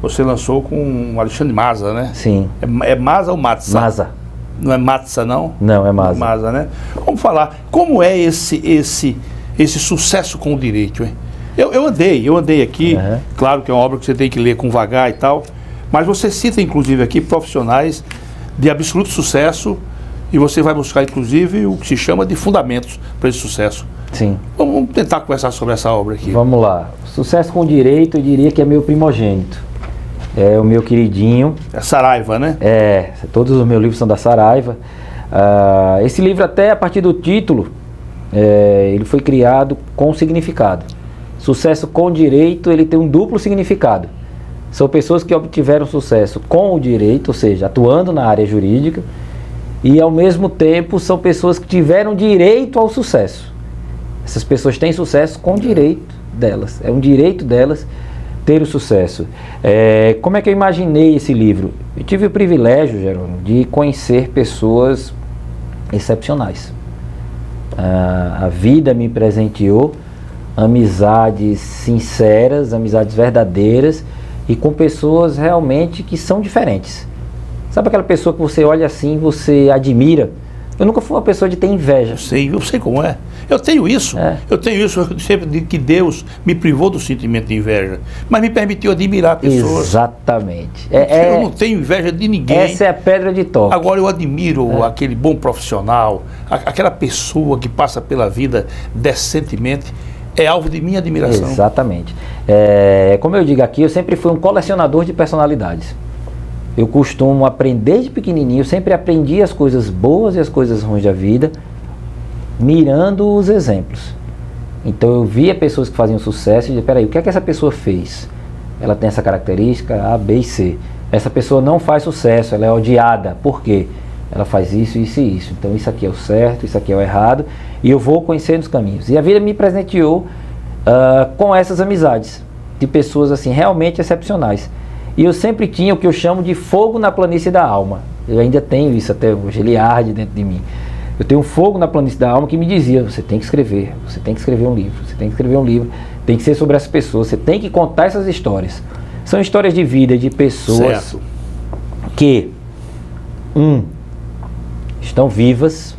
Você lançou com o Alexandre Maza, né? Sim. É Maza ou Matza? Maza. Não é Matza, não? Não, é Maza. Maza, né? Vamos falar, como é esse sucesso com o direito, hein? Eu andei aqui, claro que é uma obra que você tem que ler com vagar e tal, mas você cita inclusive aqui profissionais de absoluto sucesso e você vai buscar inclusive o que se chama de fundamentos para esse sucesso. Sim. Vamos tentar conversar sobre essa obra aqui. Vamos lá. Sucesso com o Direito, eu diria que é meu primogênito. É o meu queridinho. É Saraiva, né? Todos os meus livros são da Saraiva. Esse livro, até a partir do título, ele foi criado com significado. Sucesso com o direito, ele tem um duplo significado. São pessoas que obtiveram sucesso com o direito, ou seja, atuando na área jurídica, e ao mesmo tempo são pessoas que tiveram direito ao sucesso. Essas pessoas têm sucesso com o direito delas. É um direito delas ter o sucesso. Como é que eu imaginei esse livro? Eu tive o privilégio, Jerônimo, de conhecer pessoas excepcionais. A vida me presenteou amizades sinceras, amizades verdadeiras e com pessoas realmente que são diferentes. Sabe aquela pessoa que você olha assim, você admira? Eu nunca fui uma pessoa de ter inveja. Eu sei como é. Eu tenho isso. Eu sempre digo que Deus me privou do sentimento de inveja, mas me permitiu admirar pessoas. Exatamente. Eu não tenho inveja de ninguém. Essa é a pedra de toque. Agora eu admiro aquele bom profissional, aquela pessoa que passa pela vida decentemente, é alvo de minha admiração. Exatamente. Como eu digo aqui, eu sempre fui um colecionador de personalidades. Eu costumo aprender de pequenininho, sempre aprendi as coisas boas e as coisas ruins da vida, mirando os exemplos. Então eu via pessoas que faziam sucesso e dizia, peraí, o que é que essa pessoa fez? Ela tem essa característica A, B e C. Essa pessoa não faz sucesso, ela é odiada. Por quê? Ela faz isso, isso e isso. Então isso aqui é o certo, isso aqui é o errado, e eu vou conhecendo os caminhos. E a vida me presenteou com essas amizades, de pessoas assim realmente excepcionais. E eu sempre tinha o que eu chamo de fogo na planície da alma. Eu ainda tenho isso até hoje, ele arde dentro de mim. Eu tenho um fogo na planície da alma que me dizia, você tem que escrever um livro, você tem que escrever um livro, tem que ser sobre essas pessoas, você tem que contar essas histórias. São histórias de vida de pessoas que, estão vivas,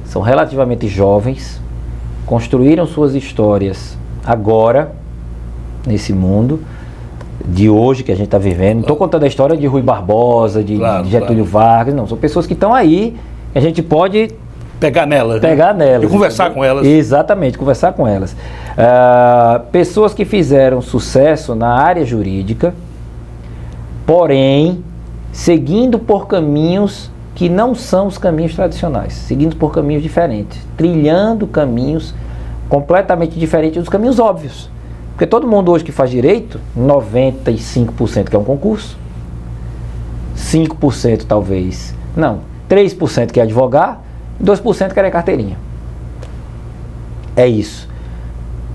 são relativamente jovens, construíram suas histórias agora, nesse mundo de hoje que a gente está vivendo. Não estou contando a história de Rui Barbosa, de Getúlio Vargas, não. São pessoas que estão aí, a gente pode pegar nelas. E conversar com elas. Exatamente, conversar com elas. Pessoas que fizeram sucesso na área jurídica, porém, seguindo por caminhos que não são os caminhos tradicionais, seguindo por caminhos diferentes, trilhando caminhos completamente diferentes dos caminhos óbvios. Porque todo mundo hoje que faz direito, 95% quer um concurso, 5% talvez, não, 3% quer advogar, 2% quer carteirinha. É isso.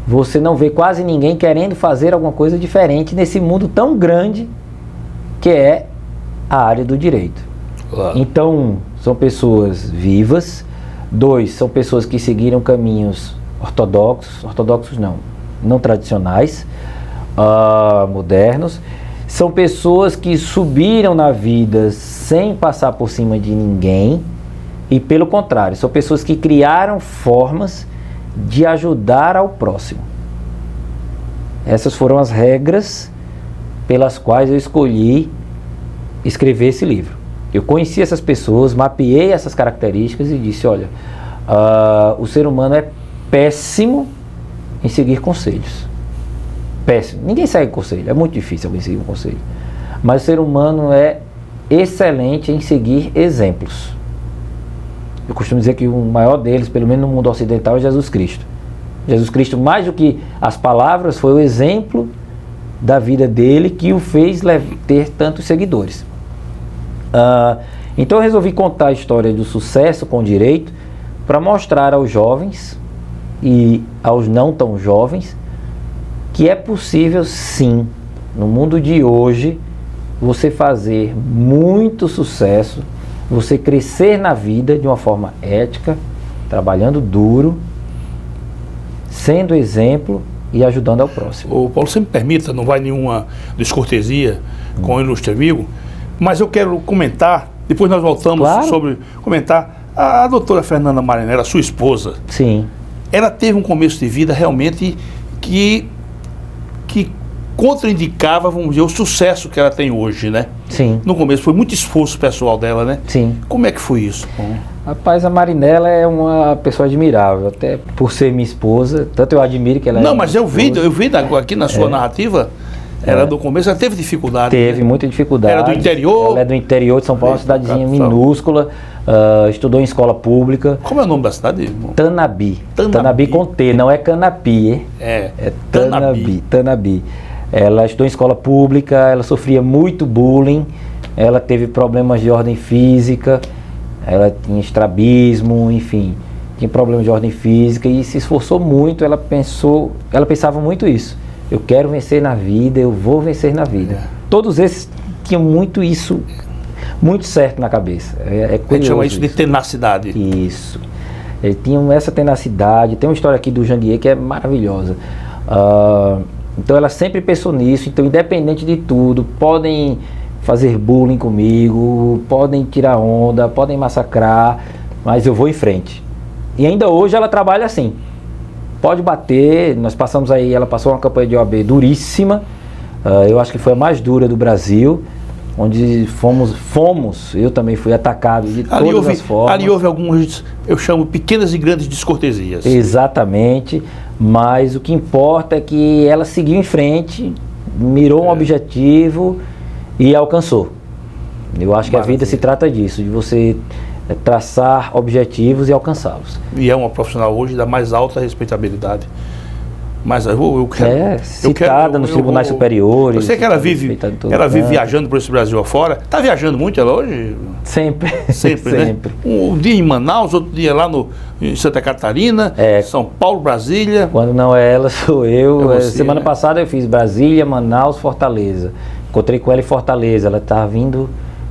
Você não vê quase ninguém querendo fazer alguma coisa diferente nesse mundo tão grande que é a área do direito. Claro. Então, são pessoas vivas. 2, são pessoas que seguiram caminhos ortodoxos não tradicionais, modernos. São pessoas que subiram na vida sem passar por cima de ninguém e, pelo contrário, são pessoas que criaram formas de ajudar ao próximo. Essas foram as regras pelas quais eu escolhi escrever esse livro. Eu conheci essas pessoas, mapeei essas características e disse, olha, O ser humano é péssimo em seguir conselhos. Péssimo. Ninguém segue conselho, é muito difícil alguém seguir um conselho. Mas o ser humano é excelente em seguir exemplos. Eu costumo dizer que o maior deles, pelo menos no mundo ocidental, é Jesus Cristo. Jesus Cristo, mais do que as palavras, foi o exemplo da vida dele que o fez ter tantos seguidores. Então eu resolvi contar a história do sucesso com direito para mostrar aos jovens e aos não tão jovens que é possível sim, no mundo de hoje, você fazer muito sucesso, você crescer na vida de uma forma ética, trabalhando duro, sendo exemplo e ajudando ao próximo. O Paulo, você me permita, não vai nenhuma descortesia com o ilustre amigo, mas eu quero comentar, depois nós voltamos sobre comentar, a doutora Fernanda Marinella, sua esposa. Sim. Ela teve um começo de vida realmente que contraindicava, vamos dizer, o sucesso que ela tem hoje, né? Sim. No começo foi muito esforço pessoal dela, né? Sim. Como é que foi isso? Rapaz, a Marinella é uma pessoa admirável, até por ser minha esposa, tanto eu admiro que ela Não, mas eu vi aqui na sua narrativa, ela do começo, ela teve dificuldade. Teve muita dificuldade. Era do interior? Ela é do interior de São Paulo, uma cidadezinha minúscula, estudou em escola pública. Como é o nome da cidade? Tanabi. Tanabi com T, não é Canapi, hein? É Tanabi. Ela estudou em escola pública, ela sofria muito bullying, ela teve problemas de ordem física, ela tinha estrabismo, enfim, tinha problemas de ordem física e se esforçou muito, ela pensava muito isso. Eu quero vencer na vida, eu vou vencer na vida. Todos esses tinham muito isso, muito certo na cabeça. É curioso. A gente chama isso de tenacidade. Isso. Eles tinham essa tenacidade. Tem uma história aqui do Janguier que é maravilhosa. Então ela sempre pensou nisso. Então, independente de tudo, podem fazer bullying comigo, podem tirar onda, podem massacrar, mas eu vou em frente. E ainda hoje ela trabalha assim. Pode bater, nós passamos aí, ela passou uma campanha de OAB duríssima, eu acho que foi a mais dura do Brasil, onde fomos, eu também fui atacado de todas as formas. Ali houve algumas, eu chamo pequenas e grandes descortesias. Exatamente, mas o que importa é que ela seguiu em frente, mirou um objetivo e alcançou. Eu acho que a vida se trata disso, de você traçar objetivos e alcançá-los. E é uma profissional hoje da mais alta respeitabilidade. Mas eu quero... citada nos tribunais superiores. Eu sei que ela vive viajando por esse Brasil afora. Está viajando muito ela hoje? Sempre. Sempre, né? Um dia em Manaus, outro dia lá em Santa Catarina, São Paulo, Brasília. Quando não é ela, sou eu. Semana passada eu fiz Brasília, Manaus, Fortaleza. Encontrei com ela em Fortaleza. Ela estava vindo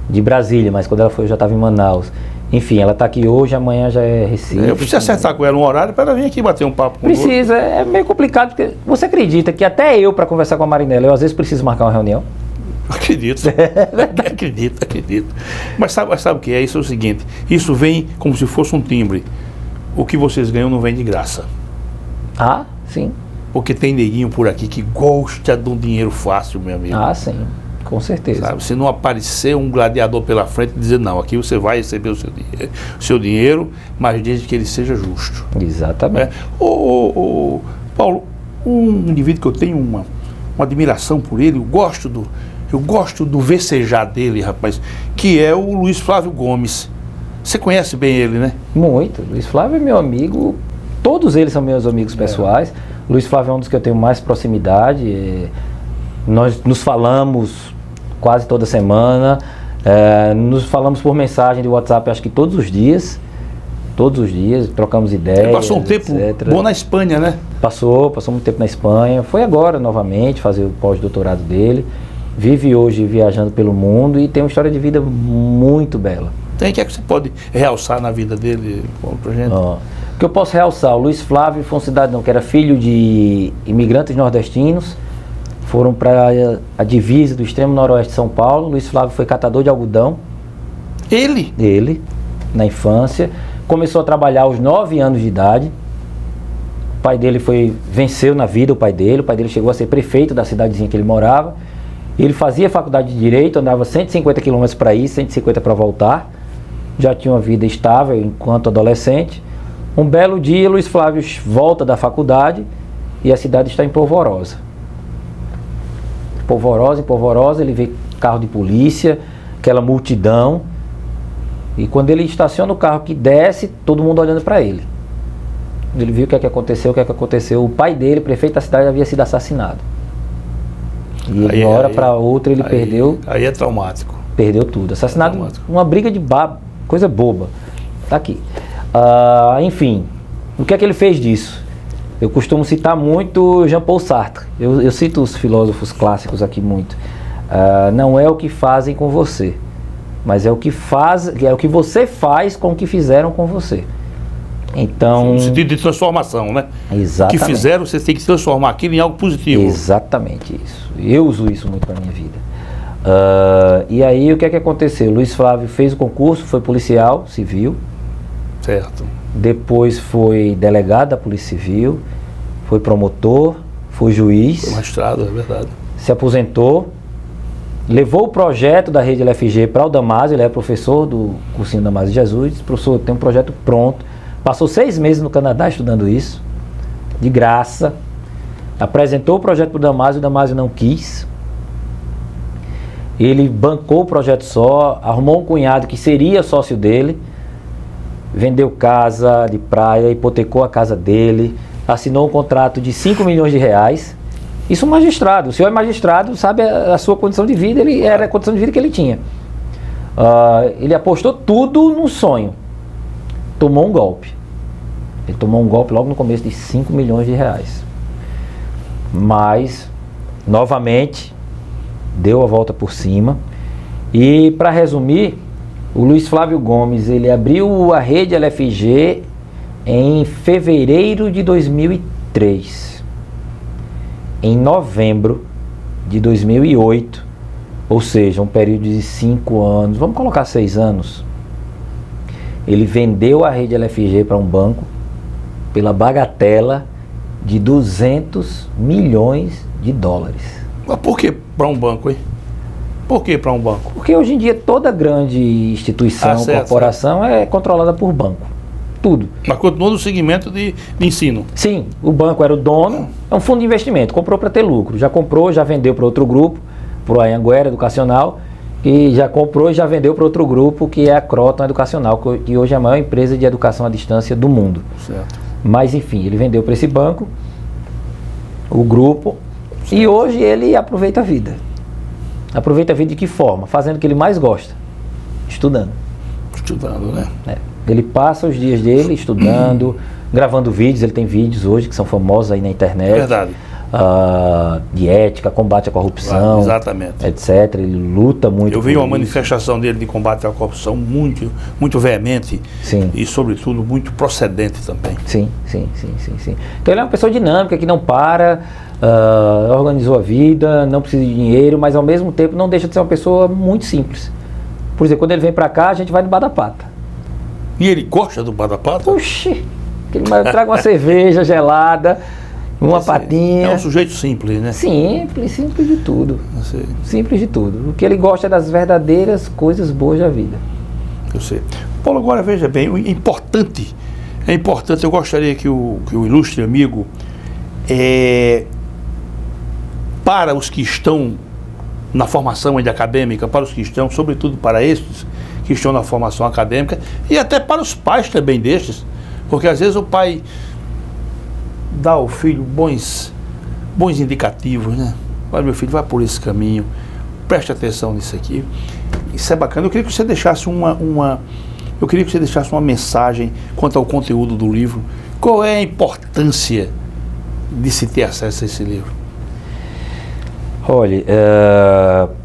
de Brasília, mas quando ela foi eu já estava em Manaus. Enfim, ela está aqui hoje, amanhã já é Recife. Eu preciso acertar com ela um horário para ela vir aqui bater um papo com Precisa, é meio complicado, porque você acredita que até eu, para conversar com a Marinella, eu às vezes preciso marcar uma reunião? Acredito. Acredito. Mas sabe o que é? Isso é o seguinte, isso vem como se fosse um timbre. O que vocês ganham não vem de graça. Ah, sim. Porque tem neguinho por aqui que gosta de um dinheiro fácil, meu amigo. Ah, sim. Com certeza. Sabe? Se não aparecer um gladiador pela frente e dizer, não, aqui você vai receber o seu dinheiro, mas desde que ele seja justo. Exatamente. Paulo, um indivíduo que eu tenho uma admiração por ele, eu gosto do vecejar dele, rapaz, que é o Luiz Flávio Gomes. Você conhece bem ele, né? Muito. Luiz Flávio é meu amigo, todos eles são meus amigos pessoais. Luiz Flávio é um dos que eu tenho mais proximidade. Nós nos falamos quase toda semana, nos falamos por mensagem de WhatsApp, acho que todos os dias, trocamos ideias. Ele passou um tempo bom na Espanha, né? Passou muito tempo na Espanha, foi agora novamente fazer o pós-doutorado dele, vive hoje viajando pelo mundo e tem uma história de vida muito bela. Tem, o que é que você pode realçar na vida dele, Paulo, pra gente? O que eu posso realçar, o Luiz Flávio foi um cidadão que era filho de imigrantes nordestinos, foram para a divisa do extremo noroeste de São Paulo. Luiz Flávio foi catador de algodão. Ele, na infância. Começou a trabalhar aos 9 anos de idade. O pai dele venceu na vida, o pai dele chegou a ser prefeito da cidadezinha que ele morava. Ele fazia faculdade de Direito, andava 150 km para ir, 150 para voltar. Já tinha uma vida estável enquanto adolescente. Um belo dia, Luiz Flávio volta da faculdade e a cidade está em polvorosa. Polvorosa, em polvorosa, ele vê carro de polícia, aquela multidão. E quando ele estaciona o carro que desce, todo mundo olhando para ele. Ele viu o que é que aconteceu. O pai dele, prefeito da cidade, havia sido assassinado. E ele, de uma hora para outra, ele perdeu... Aí é traumático. Perdeu tudo. Assassinado, uma briga de coisa boba. Tá aqui. Enfim, o que é que ele fez disso? Eu costumo citar muito Jean-Paul Sartre. Eu cito os filósofos clássicos aqui muito. Não é o que fazem com você, mas é o que você faz com o que fizeram com você. Então, no sentido de transformação, né? Exatamente. O que fizeram, você tem que transformar aquilo em algo positivo. Exatamente isso. Eu uso isso muito para minha vida. E aí, o que é que aconteceu? Luiz Flávio fez o concurso, foi policial civil. Certo. Depois foi delegado da Polícia Civil, foi promotor, foi juiz. Foi magistrado, é verdade. Se aposentou, levou o projeto da rede LFG para o Damásio, ele é professor do cursinho Damásio de Jesus, disse: professor, tem um projeto pronto. Passou 6 meses no Canadá estudando isso, de graça. Apresentou o projeto para o Damásio não quis. Ele bancou o projeto só, arrumou um cunhado que seria sócio dele, vendeu casa de praia, hipotecou a casa dele, assinou um contrato de 5 milhões de reais. Isso magistrado, o senhor é magistrado, sabe a sua condição de vida, era a condição de vida que ele tinha. Ele apostou tudo num sonho. Tomou um golpe. Ele tomou um golpe logo no começo de 5 milhões de reais. Mas, novamente, deu a volta por cima. E, para resumir, o Luiz Flávio Gomes, ele abriu a rede LFG em fevereiro de 2003. Em novembro de 2008, ou seja, um período de 5 anos, vamos colocar 6 anos, ele vendeu a rede LFG para um banco pela bagatela de 200 milhões de dólares. Mas por que para um banco, hein? Por que para um banco? Porque hoje em dia toda grande instituição, corporação é controlada por banco. Tudo. Mas continua no segmento de ensino. Sim, o banco era o dono, é um fundo de investimento, comprou para ter lucro. Já comprou, já vendeu para outro grupo, para o Anhanguera Educacional, que já comprou e já vendeu para outro grupo, que é a Croton Educacional, que hoje é a maior empresa de educação à distância do mundo. Certo. Mas enfim, ele vendeu para esse banco, o grupo, certo. E hoje ele aproveita a vida. Aproveita a vida de que forma? Fazendo o que ele mais gosta, estudando. Estudando, né? Ele passa os dias dele estudando, gravando vídeos, ele tem vídeos hoje que são famosos aí na internet. É verdade. De ética, combate à corrupção, exatamente. Etc. Ele luta muito. Eu vi uma manifestação dele de combate à corrupção muito, muito veemente. Sim. E, sobretudo, muito procedente também. Sim. Então ele é uma pessoa dinâmica que não para, organizou a vida, não precisa de dinheiro, mas ao mesmo tempo não deixa de ser uma pessoa muito simples. Por exemplo, quando ele vem pra cá, a gente vai no Bar da Pata. E ele gosta do Bar da Pata? Puxa, ele traga uma cerveja gelada, uma patinha. É um sujeito simples, né? Simples de tudo. Simples de tudo. O que ele gosta é das verdadeiras coisas boas da vida. Eu sei. Paulo, agora veja bem, é importante, eu gostaria que o ilustre amigo, para os que estão na formação ainda acadêmica, para os que estão, sobretudo para estes que estão na formação acadêmica, e até para os pais também destes, porque às vezes o pai dá ao filho bons indicativos, né? Olha, meu filho, vai por esse caminho, preste atenção nisso aqui. Isso é bacana. Eu queria que você deixasse uma mensagem quanto ao conteúdo do livro. Qual é a importância de se ter acesso a esse livro? Olha,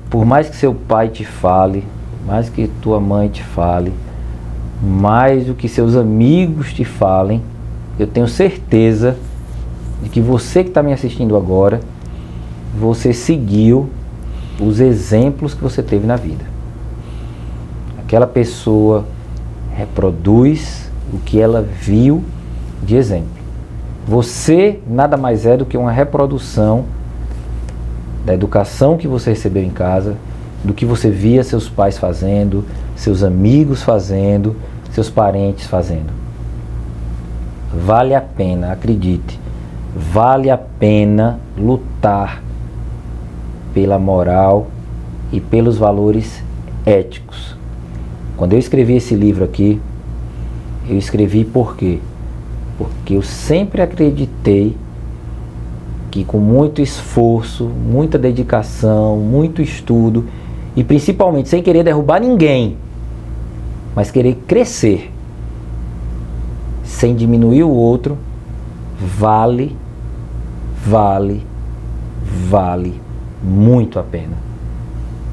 por mais que seu pai te fale, mais que tua mãe te fale, mais do que seus amigos te falem, eu tenho certeza de que você que está me assistindo agora, você seguiu os exemplos que você teve na vida. Aquela pessoa reproduz o que ela viu de exemplo. Você nada mais é do que uma reprodução da educação que você recebeu em casa, do que você via seus pais fazendo, seus amigos fazendo, seus parentes fazendo. vale a pena, acredite, vale a pena lutar pela moral e pelos valores éticos. Quando eu escrevi esse livro aqui, eu escrevi por quê? Porque eu sempre acreditei que com muito esforço, muita dedicação, muito estudo e principalmente sem querer derrubar ninguém, mas querer crescer sem diminuir o outro, vale muito a pena.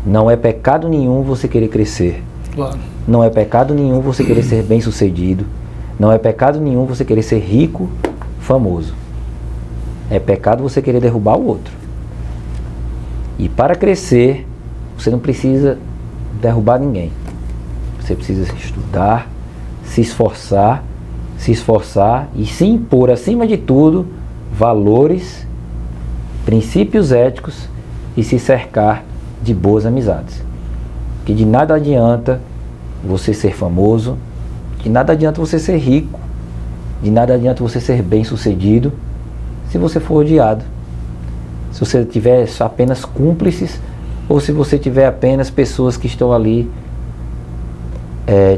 Não é pecado nenhum você querer crescer. Claro. Não é pecado nenhum você querer ser bem-sucedido. Não é pecado nenhum você querer ser rico, famoso. É pecado você querer derrubar o outro. E para crescer, você não precisa derrubar ninguém. Você precisa estudar, se esforçar e se impor, acima de tudo, valores, princípios éticos e se cercar de boas amizades. Que de nada adianta você ser famoso, de nada adianta você ser rico, de nada adianta você ser bem-sucedido se você for odiado. Se você tiver apenas cúmplices ou se você tiver apenas pessoas que estão ali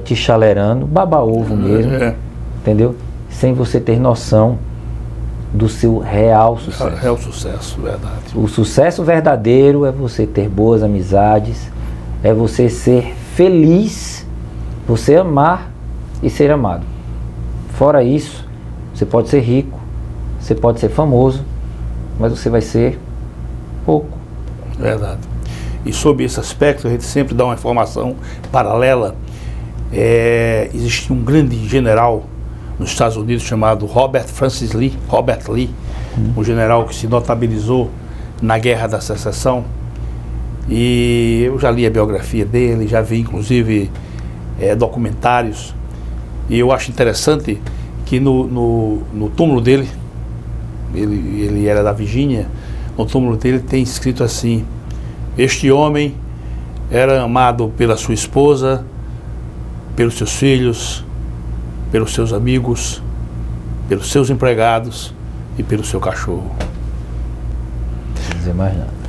te chalerando, baba-ovo mesmo, entendeu? Sem você ter noção do seu real sucesso. Real sucesso, verdade. O sucesso verdadeiro é você ter boas amizades, é você ser feliz, você amar e ser amado. Fora isso, você pode ser rico, você pode ser famoso, mas você vai ser pouco. Verdade. E sobre esse aspecto, a gente sempre dá uma informação paralela. Existia um grande general nos Estados Unidos chamado Robert Lee, um general que se notabilizou na Guerra da Secessão. E eu já li a biografia dele, já vi inclusive documentários. E eu acho interessante que no túmulo dele, ele era da Virgínia, no túmulo dele tem escrito assim: este homem era amado pela sua esposa, pelos seus filhos, pelos seus amigos, pelos seus empregados e pelo seu cachorro. Não dizer mais nada.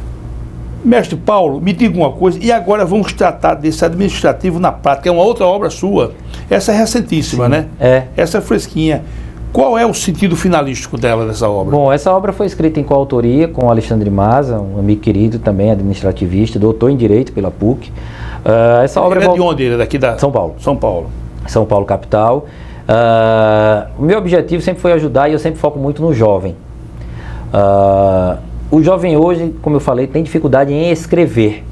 Mestre Paulo, me diga uma coisa, e agora vamos tratar desse administrativo na prática, é uma outra obra sua. Essa é recentíssima, Sim, né? Essa é fresquinha. Qual é o sentido finalístico dela, dessa obra? Bom, essa obra foi escrita em coautoria com o Alexandre Maza, um amigo querido também, administrativista, doutor em Direito pela PUC. Essa obra Ele é de onde? Ele é daqui da... São Paulo. São Paulo. São Paulo, capital. O meu objetivo sempre foi ajudar e eu sempre foco muito no jovem. O jovem hoje, como eu falei, tem dificuldade em escrever.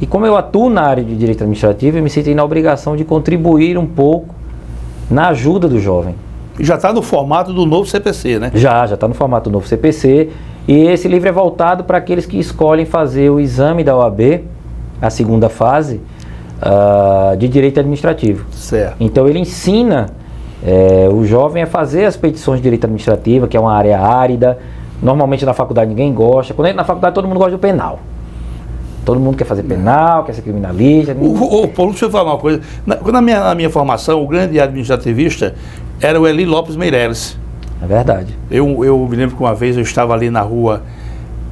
E como eu atuo na área de direito administrativo, eu me sinto na obrigação de contribuir um pouco na ajuda do jovem. E já está no formato do novo CPC, né? Já está no formato do novo CPC. E esse livro é voltado para aqueles que escolhem fazer o exame da OAB, a segunda fase, de direito administrativo. Certo. Então ele ensina o jovem a fazer as petições de direito administrativo, que é uma área árida. Normalmente na faculdade ninguém gosta. Quando entra na faculdade todo mundo gosta do penal. Todo mundo quer fazer penal, quer ser criminalista. Paulo, deixa eu falar uma coisa. Na minha formação, o grande administrativista era o Eli Lopes Meireles. É verdade. Eu me lembro que uma vez eu estava ali na rua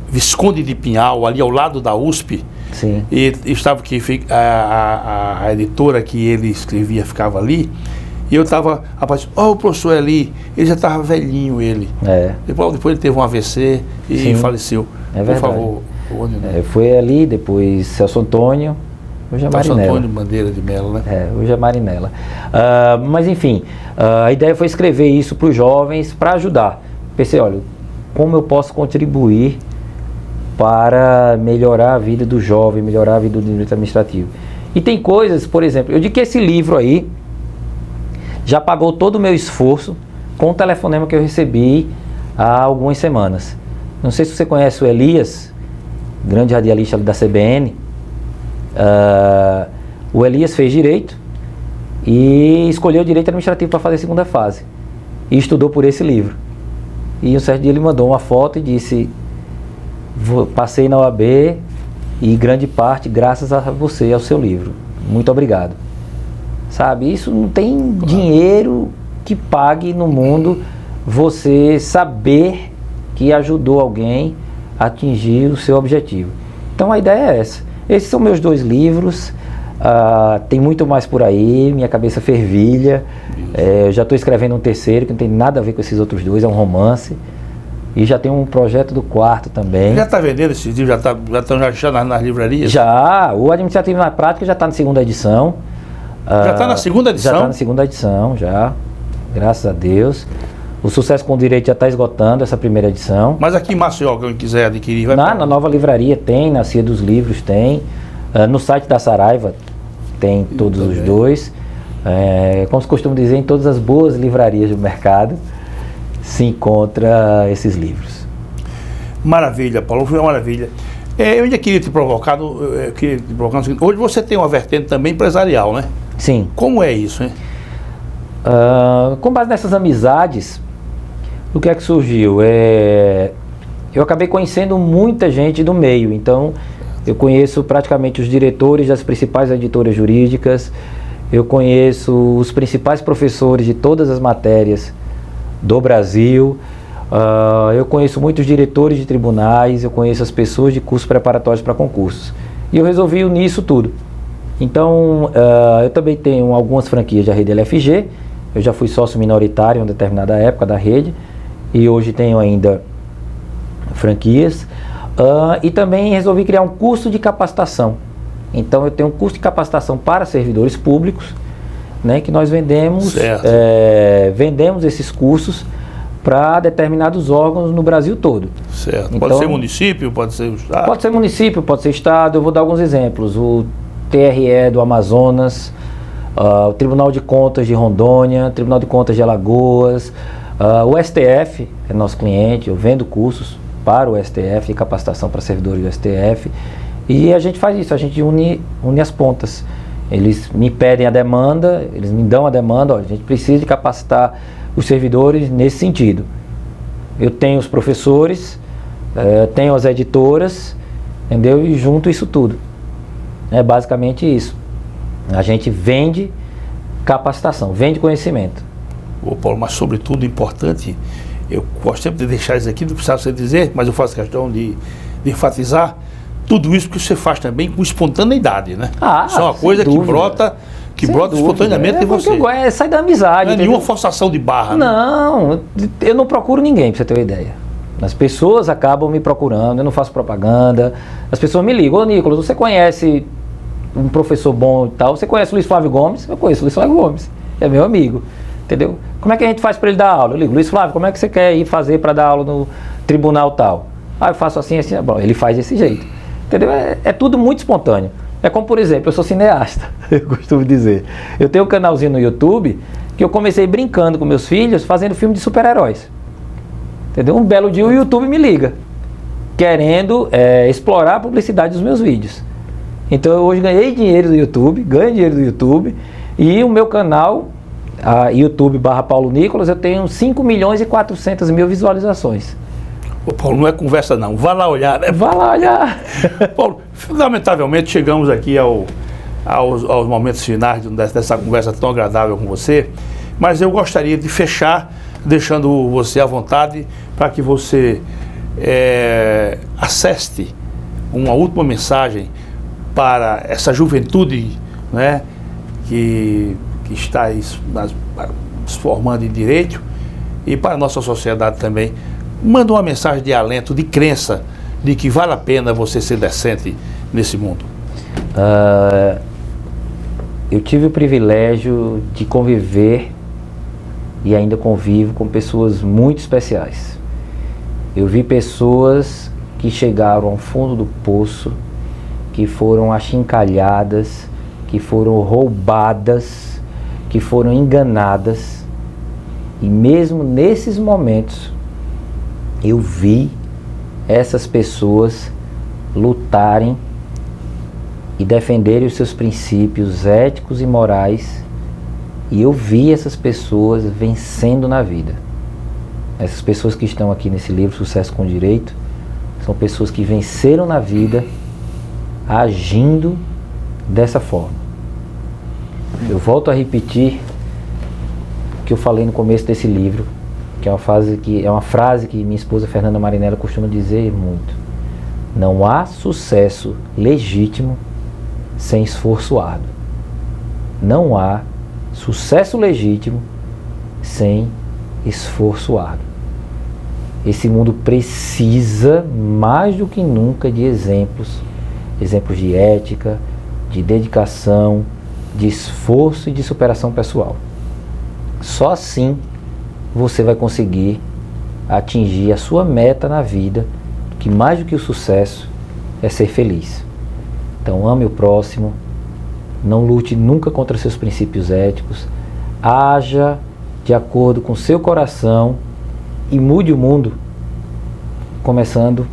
Visconde de Pinhal, ali ao lado da USP. Sim. E estava que a editora que ele escrevia ficava ali. E eu estava, rapaz, o professor Eli, ele já estava velhinho, ele. Depois ele teve um AVC e Sim, faleceu. É verdade. Por favor. Foi ali, depois Celso Antônio, hoje é Marinela. Celso Antônio Bandeira de Mello, né? Hoje é Marinela. Mas enfim, a ideia foi escrever isso para os jovens, para ajudar. Pensei, olha, como eu posso contribuir para melhorar a vida do jovem, melhorar a vida do direito administrativo. E tem coisas, por exemplo, eu digo que esse livro aí já pagou todo o meu esforço com o telefonema que eu recebi há algumas semanas. Não sei se você conhece o Elias, grande radialista da CBN. O Elias fez Direito e escolheu Direito Administrativo para fazer a segunda fase. E estudou por esse livro. E um certo dia ele mandou uma foto e disse: passei na OAB e grande parte graças a você, ao seu livro. Muito obrigado. Sabe, isso não tem dinheiro que pague no mundo você saber que ajudou alguém a atingir o seu objetivo. Então a ideia é essa. Esses são meus 2 livros. Tem muito mais por aí, minha cabeça fervilha. Eu já estou escrevendo um 3º que não tem nada a ver com esses outros 2, é um romance. E já tem um projeto do 4º também. Já está vendendo esses livros? Já estão nas livrarias? Já, o Administrativo na Prática já está na 2ª edição. Já está na 2ª edição? Já está na 2ª edição, já. Graças a Deus. O Sucesso com Direito já está esgotando essa 1ª edição. Mas aqui em Maceió, quem quiser adquirir, vai na Nova Livraria tem, na Cia dos Livros tem. No site da Saraiva tem todos os 2. Como se costuma dizer, em todas as boas livrarias do mercado se encontra esses livros. Maravilha, Paulo, foi uma maravilha. Eu ainda queria te provocar, hoje você tem uma vertente também empresarial, né? Sim. Como é isso, hein? Com base nessas amizades, o que é que surgiu? Eu acabei conhecendo muita gente do meio, então eu conheço praticamente os diretores das principais editoras jurídicas, eu conheço os principais professores de todas as matérias do Brasil, eu conheço muitos diretores de tribunais, eu conheço as pessoas de cursos preparatórios para concursos. E eu resolvi unir isso tudo. Então, eu também tenho algumas franquias da rede LFG, eu já fui sócio minoritário em uma determinada época da rede, e hoje tenho ainda franquias. E também resolvi criar um curso de capacitação. Então eu tenho um curso de capacitação para servidores públicos, né, que nós vendemos esses cursos para determinados órgãos no Brasil todo. Certo. Então, pode ser município, pode ser estado? Pode ser município, pode ser estado. Eu vou dar alguns exemplos. O TRE do Amazonas, o Tribunal de Contas de Rondônia, Tribunal de Contas de Alagoas, o STF é nosso cliente, eu vendo cursos para o STF, de capacitação para servidores do STF, e a gente faz isso, a gente une as pontas. Eles me pedem a demanda, eles me dão a demanda, olha, a gente precisa de capacitar os servidores nesse sentido. Eu tenho os professores, tenho as editoras, entendeu? E junto isso tudo. É basicamente isso. A gente vende capacitação, vende conhecimento. Ô Paulo, mas sobretudo importante, eu gosto sempre de deixar isso aqui, não precisa você dizer, mas eu faço questão de enfatizar tudo isso que você faz também com espontaneidade, né? Isso é uma coisa que brota espontaneamente de você. Sai da amizade. Não é nenhuma forçação de barra. Não, né? Eu não procuro ninguém, pra você ter uma ideia. As pessoas acabam me procurando, eu não faço propaganda, as pessoas me ligam, ô Nicolas, você conhece um professor bom e tal, você conhece o Luiz Flávio Gomes? Eu conheço o Luiz Flávio Gomes, é meu amigo, entendeu? Como é que a gente faz para ele dar aula? Eu ligo, Luiz Flávio, como é que você quer ir fazer para dar aula no tribunal tal? Eu faço assim, assim, bom, ele faz desse jeito, entendeu? É tudo muito espontâneo. É como, por exemplo, eu sou cineasta, eu costumo dizer. Eu tenho um canalzinho no YouTube que eu comecei brincando com meus filhos, fazendo filme de super-heróis. Entendeu? Um belo dia o YouTube me liga, querendo explorar a publicidade dos meus vídeos. Então eu hoje ganho dinheiro do YouTube, e o meu canal, YouTube/Paulo Nicolas, eu tenho 5.400.000 visualizações. Ô Paulo, não é conversa não, vá lá olhar, né? Vá lá olhar. Paulo, lamentavelmente chegamos aqui aos momentos finais dessa conversa tão agradável com você, mas eu gostaria de fechar deixando você à vontade para que você acesse uma última mensagem para essa juventude, né, que está se formando em direito, e para a nossa sociedade também. Manda uma mensagem de alento, de crença, de que vale a pena você ser decente nesse mundo. Eu tive o privilégio de conviver e ainda convivo com pessoas muito especiais. Eu vi pessoas que chegaram ao fundo do poço, que foram achincalhadas, que foram roubadas, que foram enganadas. E mesmo nesses momentos, eu vi essas pessoas lutarem e defenderem os seus princípios éticos e morais. E eu vi essas pessoas vencendo na vida. Essas pessoas que estão aqui nesse livro, Sucesso com Direito, são pessoas que venceram na vida agindo dessa forma. Eu volto a repetir, que eu falei no começo desse livro, que é uma frase que minha esposa Fernanda Marinella costuma dizer muito. Não há sucesso legítimo sem esforço árduo. Não há sucesso legítimo sem esforço árduo. Esse mundo precisa, mais do que nunca, de exemplos de ética, de dedicação, de esforço e de superação pessoal. Só assim você vai conseguir atingir a sua meta na vida, que mais do que o sucesso é ser feliz. Então ame o próximo, não lute nunca contra seus princípios éticos, haja de acordo com seu coração e mude o mundo, começando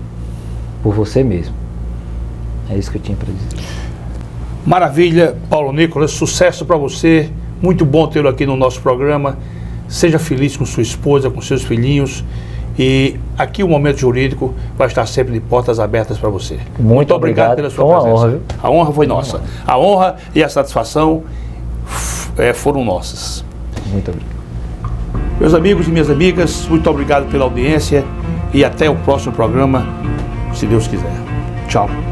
por você mesmo. É isso que eu tinha para dizer. Maravilha, Paulo Nicolas, sucesso para você, muito bom tê-lo aqui no nosso programa. Seja feliz com sua esposa, com seus filhinhos, e aqui o Momento Jurídico vai estar sempre de portas abertas para você. Muito obrigado pela sua presença. Honra, viu? A honra foi nossa. A honra e a satisfação foram nossas. Muito obrigado. Meus amigos e minhas amigas, muito obrigado pela audiência e até o próximo programa, se Deus quiser. Tchau.